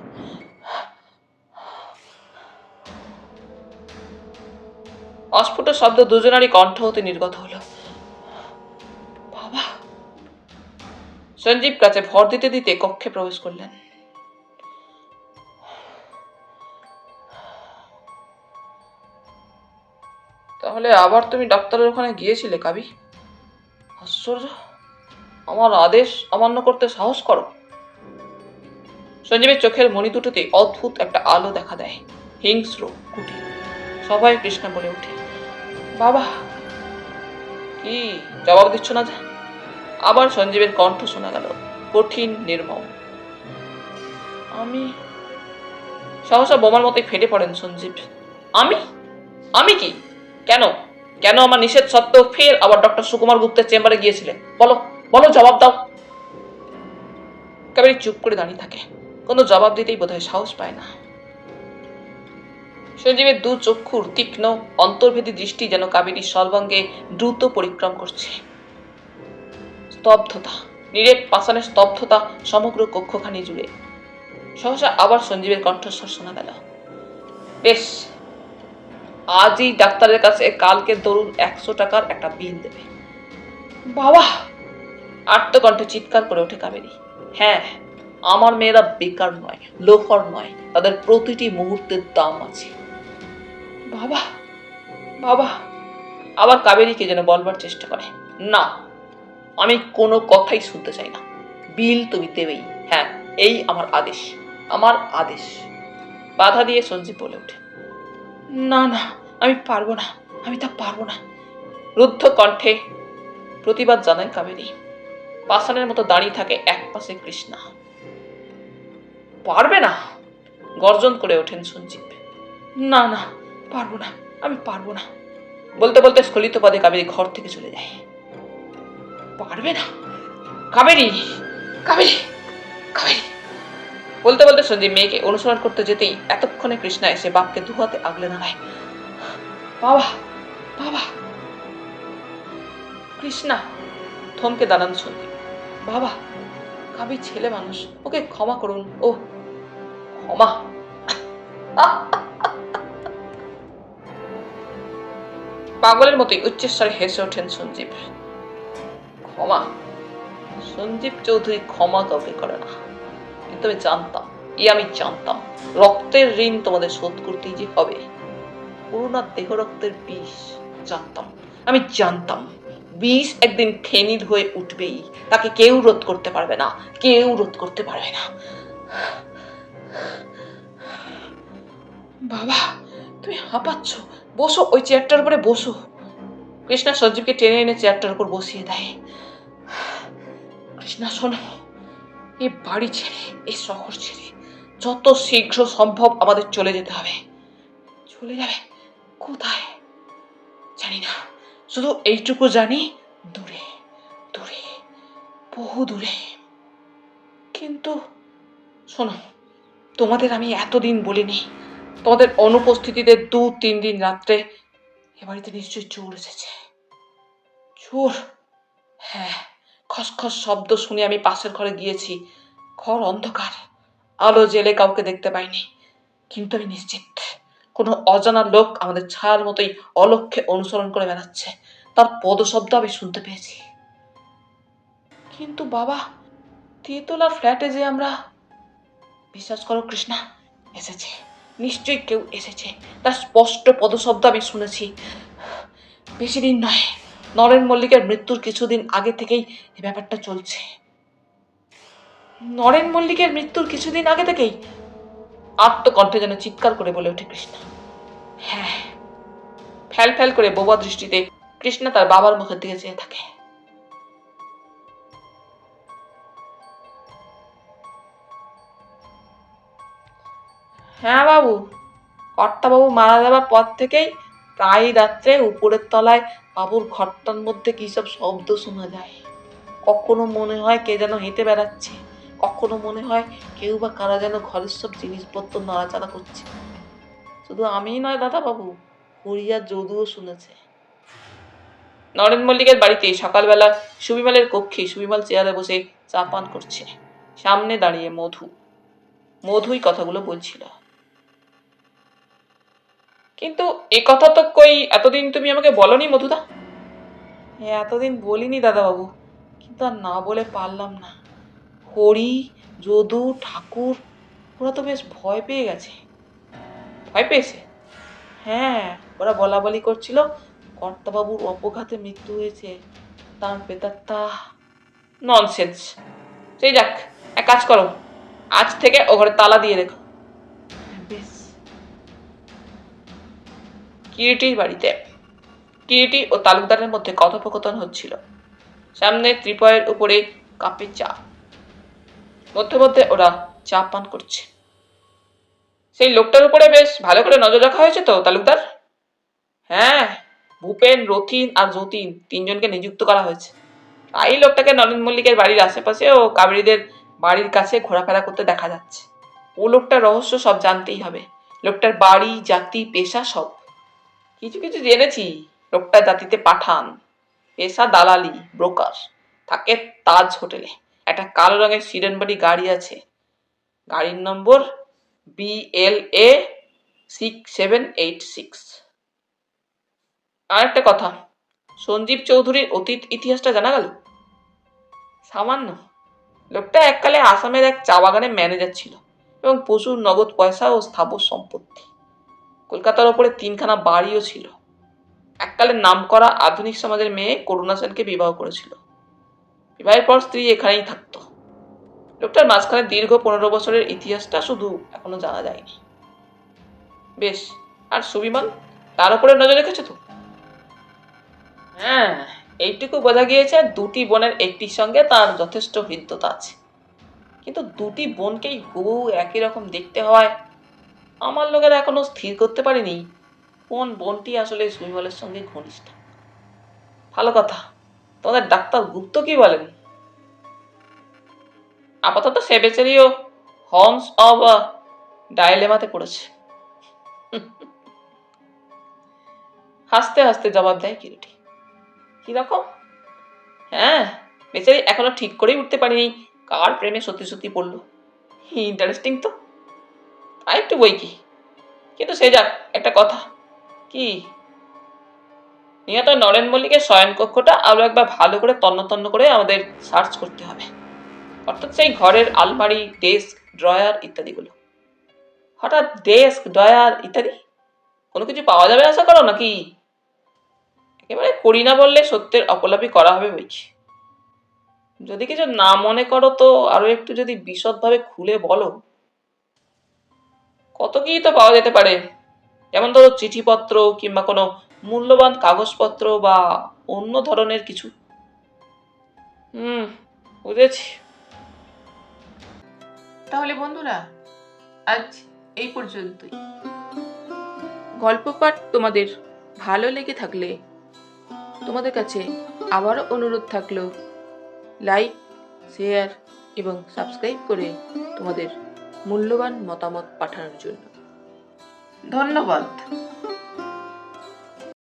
অস্ফুট শব্দ দুজনারই কণ্ঠ হতে নির্গত হলো। বাবা! সঞ্জীব কাছে ভর দিতে দিতে কক্ষে প্রবেশ করলেন। তাহলে আবার তুমি ডাক্তারের ওখানে গিয়েছিলে কাবি? আশ্চর্য, আমার আদেশ অমান্য করতে সাহস করো। সঞ্জীবের চোখের মণি দুটোতে অদ্ভুত একটা আলো দেখা দেয়, হিংস্র, কুটিল। সবাই কৃষ্ণা বলে ওঠে, বাবা! কি জবাব দিচ্ছ না যে? আবার সঞ্জীবের কণ্ঠ শোনা গেল, কঠিন, নির্মম। আমি। সহসা বোমার মতোই ফেটে পড়েন সঞ্জীব। আমি? আমি কি? কেন? কেন আমার নিষেধ সত্ত্বেও ফের আবার ডক্টর সুকুমার গুপ্তের চেম্বারে গিয়েছিলে? বলো, বলো, জবাব দাও। কাবেরী চুপ করে দাঁড়িয়ে থাকে, কোনো জবাব দিতেই বোধহয় সাহস পায় না। সঞ্জীবের দু চক্ষুর তীক্ষ্ণ অন্তর্ভেদী দৃষ্টি যেন কাবেরীর সর্বাঙ্গে দ্রুত পরিক্রম করছে। স্তব্ধতা, নীরের পাষাণের স্তব্ধতা সমগ্র কক্ষখানি জুড়ে। সহসা আবার সঞ্জীবের কণ্ঠস্বর শোনা গেল, বেশ, আজই ডাক্তারের কাছে কালকে ধরুন 100 টাকার একটা বিল দেবে। বাবা! আর্তকণ্ঠে চিৎকার করে ওঠে কাবেরী। হ্যাঁ, আমার মেয়েরা বেকার নয়, লোফার নয়, তাদের প্রতিটি মুহূর্তের দাম আছে। বাবা, বাবা! আবার কাবেরীকে যেন বলবার চেষ্টা করে, না, আমি কোনো কথাই শুনতে চাই না। বিল তুমি দেবেই। হ্যাঁ, এই আমার আদেশ, আমার আদেশ। বাধা দিয়ে সঞ্জীব বলে ওঠে, না না, আমি পারবো না, আমি তা পারবো না। রুদ্ধ কণ্ঠে প্রতিবাদ জানায় কাবেরী। পাষাণের মতো দাঁড়িয়ে থাকে এক পাশে কৃষ্ণা। পারবে না? গর্জন করে ওঠেন সঞ্জীব। না না, পারবো না, আমি পারবো না। বলতে বলতে স্খলিত পদে কাবেরী ঘর থেকে চলে যায়। পারবে না? কাবেরী, কাবেরী, কাবেরী! বলতে বলতে সঞ্জীব মেয়েকে অনুসরণ করতে যেতেই এতক্ষণে কৃষ্ণা এসে বাপকে দুহাতে আগলে দাঁড়ায়। বাবা, বাবা! কৃষ্ণা! থমকে দাঁড়ান সন্দীপ। বাবা, কাবি ছেলে মানুষ, ওকে ক্ষমা করুন। ও ক্ষমা! পাগলের মতোই উচ্চস্বরে হেসে ওঠেন সঞ্জীব। ক্ষমা? সঞ্জীব চৌধুরী ক্ষমা কাউকে করে না। কিন্তু আমি জানতাম, আমি জানতাম, রক্তের ঋণ তোমাদের শোধ করতেই যে হবে। করুণার দেহ রক্তের বিষ, জানতাম, আমি জানতাম, বিষ একদিন ফেনির হয়ে উঠবেই। তাকে কেউ রোধ করতে পারবে না, কেউ রোধ করতে পারবে না। বাবা, তুমি হাঁপাচ্ছ, বসো, ওই চেয়ারটার উপরে বসো। কৃষ্ণা সঞ্জীবকে টেনে এনে চেয়ারটার উপর বসিয়ে দেয়। কৃষ্ণা শোনো, এই বাড়ি ছেড়ে, এই শহর ছেড়ে যত শীঘ্র সম্ভব আমাদের চলে যেতে হবে। চলে যাবে কোথায় জানি না, শুধু এইটুকু জানি, দূরে, দূরে, বহু দূরে। কিন্তু শোনো, তোমাদের আমি এতদিন বলিনি, তোমাদের অনুপস্থিতিতে 2-3 দিন রাত্রে এ বাড়িতে নিশ্চয়ই চোর এসেছে। চোর? হ্যাঁ, খসখস শব্দ শুনে আমি পাশের ঘরে গিয়েছি। ঘর অন্ধকার, আলো জেলে কাউকে দেখতে পাইনি, কিন্তু আমি নিশ্চিত কোনো অজানা লোক আমাদের ছায়ার মতোই অলক্ষ্যে অনুসরণ করে বেড়াচ্ছে। তার পদশব্দ আমি শুনতে পেয়েছি। কিন্তু বাবা, তেতলার ফ্ল্যাটে যে আমরা, বিশ্বাস করো কৃষ্ণা, এসেছে, নিশ্চয়ই কেউ এসেছে, তার স্পষ্ট পদশব্দ আমি শুনেছি। বেশি দিন নয়, নরেন মল্লিকের মৃত্যুর কিছুদিন আগে থেকেই এই ব্যাপারটা চলছে। নরেন মল্লিকের মৃত্যুর কিছুদিন আগে থেকেই? আত্মকণ্ঠে যেন চিৎকার করে বলে ওঠে কৃষ্ণা। হ্যাঁ। ফ্যাল ফ্যাল করে বোবা দৃষ্টিতে কৃষ্ণা তার বাবার মুখের দিকে চেয়ে থাকে। হ্যাঁ বাবু, কর্তাবাবু মারা যাবার পর থেকেই প্রায় রাত্রে উপরের তলায় বাবুর ঘরটার মধ্যে কি সব শব্দ শোনা যায়। কখনো মনে হয় কে যেন হেঁটে বেড়াচ্ছে, কখনো মনে হয় কেউ বা কারা যেন ঘরের সব জিনিসপত্র নাড়াচাড়া করছে। শুধু আমিই নয় দাদা বাবু, হরিয়া যদুও শুনেছে। নরেন মল্লিকের বাড়িতে সকালবেলা সুবিমালের কক্ষে সুবিমাল চেয়ারে বসে চা পান করছে। সামনে দাঁড়িয়ে মধু। মধুই কথাগুলো বলছিল। কিন্তু এ কথা তো কই এতদিন তুমি আমাকে বলনি মধুদা। এতদিন বলিনি দাদাবাবু, কিন্তু আর না বলে পারলাম না। হরি, যদু, ঠাকুর ওরা তো বেশ ভয় পেয়ে গেছে। ভয় পেয়েছে? হ্যাঁ, ওরা বলা বলি করছিল কর্তাবাবুর অপঘাতে মৃত্যু হয়েছে, তার বেতারটা। ননসেন্স। সেই যাক, এক কাজ করো, আজ থেকে ও ঘরে তালা দিয়ে রেখো। বেশ। কিরিটির বাড়িতে কিরিটি ও তালুকদারের মধ্যে কথোপকথন হচ্ছিল। সামনে ত্রিপয়ের উপরে কাপে চা, মধ্যে মধ্যে ওরা চা পান করছে। সেই লোকটার উপরে বেশ ভালো করে নজর রাখা হয়েছে তো তালুকদার? হ্যাঁ, ভূপেন, রথিন আর যতীন তিনজনকে নিযুক্ত করা হয়েছে। এই লোকটাকে নরেন মল্লিকের বাড়ির আশেপাশে ও কাবেরীদের বাড়ির কাছে ঘোরাফেরা করতে দেখা যাচ্ছে। ও লোকটার রহস্য সব জানতেই হবে। লোকটার বাড়ি, জাতি, পেশা সব। কিছু কিছু জেনেছি। লোকটা জাতিতে পাঠান, পেশা দালালি, ব্রোকার, থাকে তাজ হোটেলে। একটা কালো রঙের সিডন বাড়ি গাড়ি আছে, গাড়ির নম্বর BLA 6786। আর একটা কথা, সঞ্জীব চৌধুরীর অতীত ইতিহাসটা জানা গেল। সামান্য। লোকটা এককালে আসামের এক চা বাগানে ম্যানেজার ছিল এবং প্রচুর নগদ পয়সা ও স্থাবর সম্পত্তি। কলকাতার ওপরে 3খানা বাড়িও ছিল। এককালে নামকরা আধুনিক সমাজের মেয়ে করুণা সেনকে বিবাহ করেছিল। বিবাহের পর স্ত্রী এখানেই থাকতো। লোকটার মাঝখানে দীর্ঘ 15 বছরের ইতিহাসটা শুধু এখনো জানা যায়নি। বেশ, আর সুবিমান, তার উপরে নজর রেখেছো তো? হ্যাঁ, এইটুকু বোঝা গিয়েছে দুটি বোনের একটির সঙ্গে তার যথেষ্ট হৃদ্যতা আছে। কিন্তু দুটি বোনকেই হুবহু একই রকম দেখতে হয় আমার লোকেরা এখনো স্থির করতে পারেনি কোন বোনটি আসলে সুবিমলের সঙ্গে ঘনিষ্ঠ। ভালো কথা, তোমাদের ডাক্তার গুপ্ত কি বলেন? আপাতত সে বেচারিও হর্নস অব ডাইলেমাতে পড়েছে। হাসতে হাসতে জবাব দেয় কিরিটি। কিরকম? হ্যাঁ, বেচারি এখনো ঠিক করেই উঠতে পারিনি কার প্রেমে সত্যি সত্যি পড়লো। ইন্টারেস্টিং তো। আর একটু বই কি, কিন্তু সে যাক, একটা কথা। কি? নিহত নরেন মল্লিকের শয়নকক্ষটা আরো একবার ভালো করে তন্ন করে আমাদের সার্চ করতে হবে। অর্থাৎ সেই ঘরের আলমারি, ডেস্ক, ড্রয়ার ইত্যাদিগুলো। হঠাৎ ডেস্ক, ড্রয়ার ইত্যাদি কোনো কিছু পাওয়া যাবে আশা করো নাকি? একেবারে করি না বললে সত্যের অপলাপি করা হবে বলছি। যদি কিছু না মনে করো তো আরো একটু যদি বিশদভাবে খুলে বলো। কত কি তো পাওয়া যেতে পারে, যেমন ধরো চিঠিপত্র কিংবা কোনো মূল্যবান কাগজপত্র বা অন্য ধরনের কিছু। বুঝেছি। তাহলে বন্ধুরা, আজ এই পর্যন্তই। গল্প পাঠ তোমাদের ভালো লেগে থাকলে তোমাদের কাছে আবারও অনুরোধ থাকলো লাইক, শেয়ার এবং সাবস্ক্রাইব করে তোমাদের মূল্যবান মতামত পাঠানোর জন্য। ধন্যবাদ।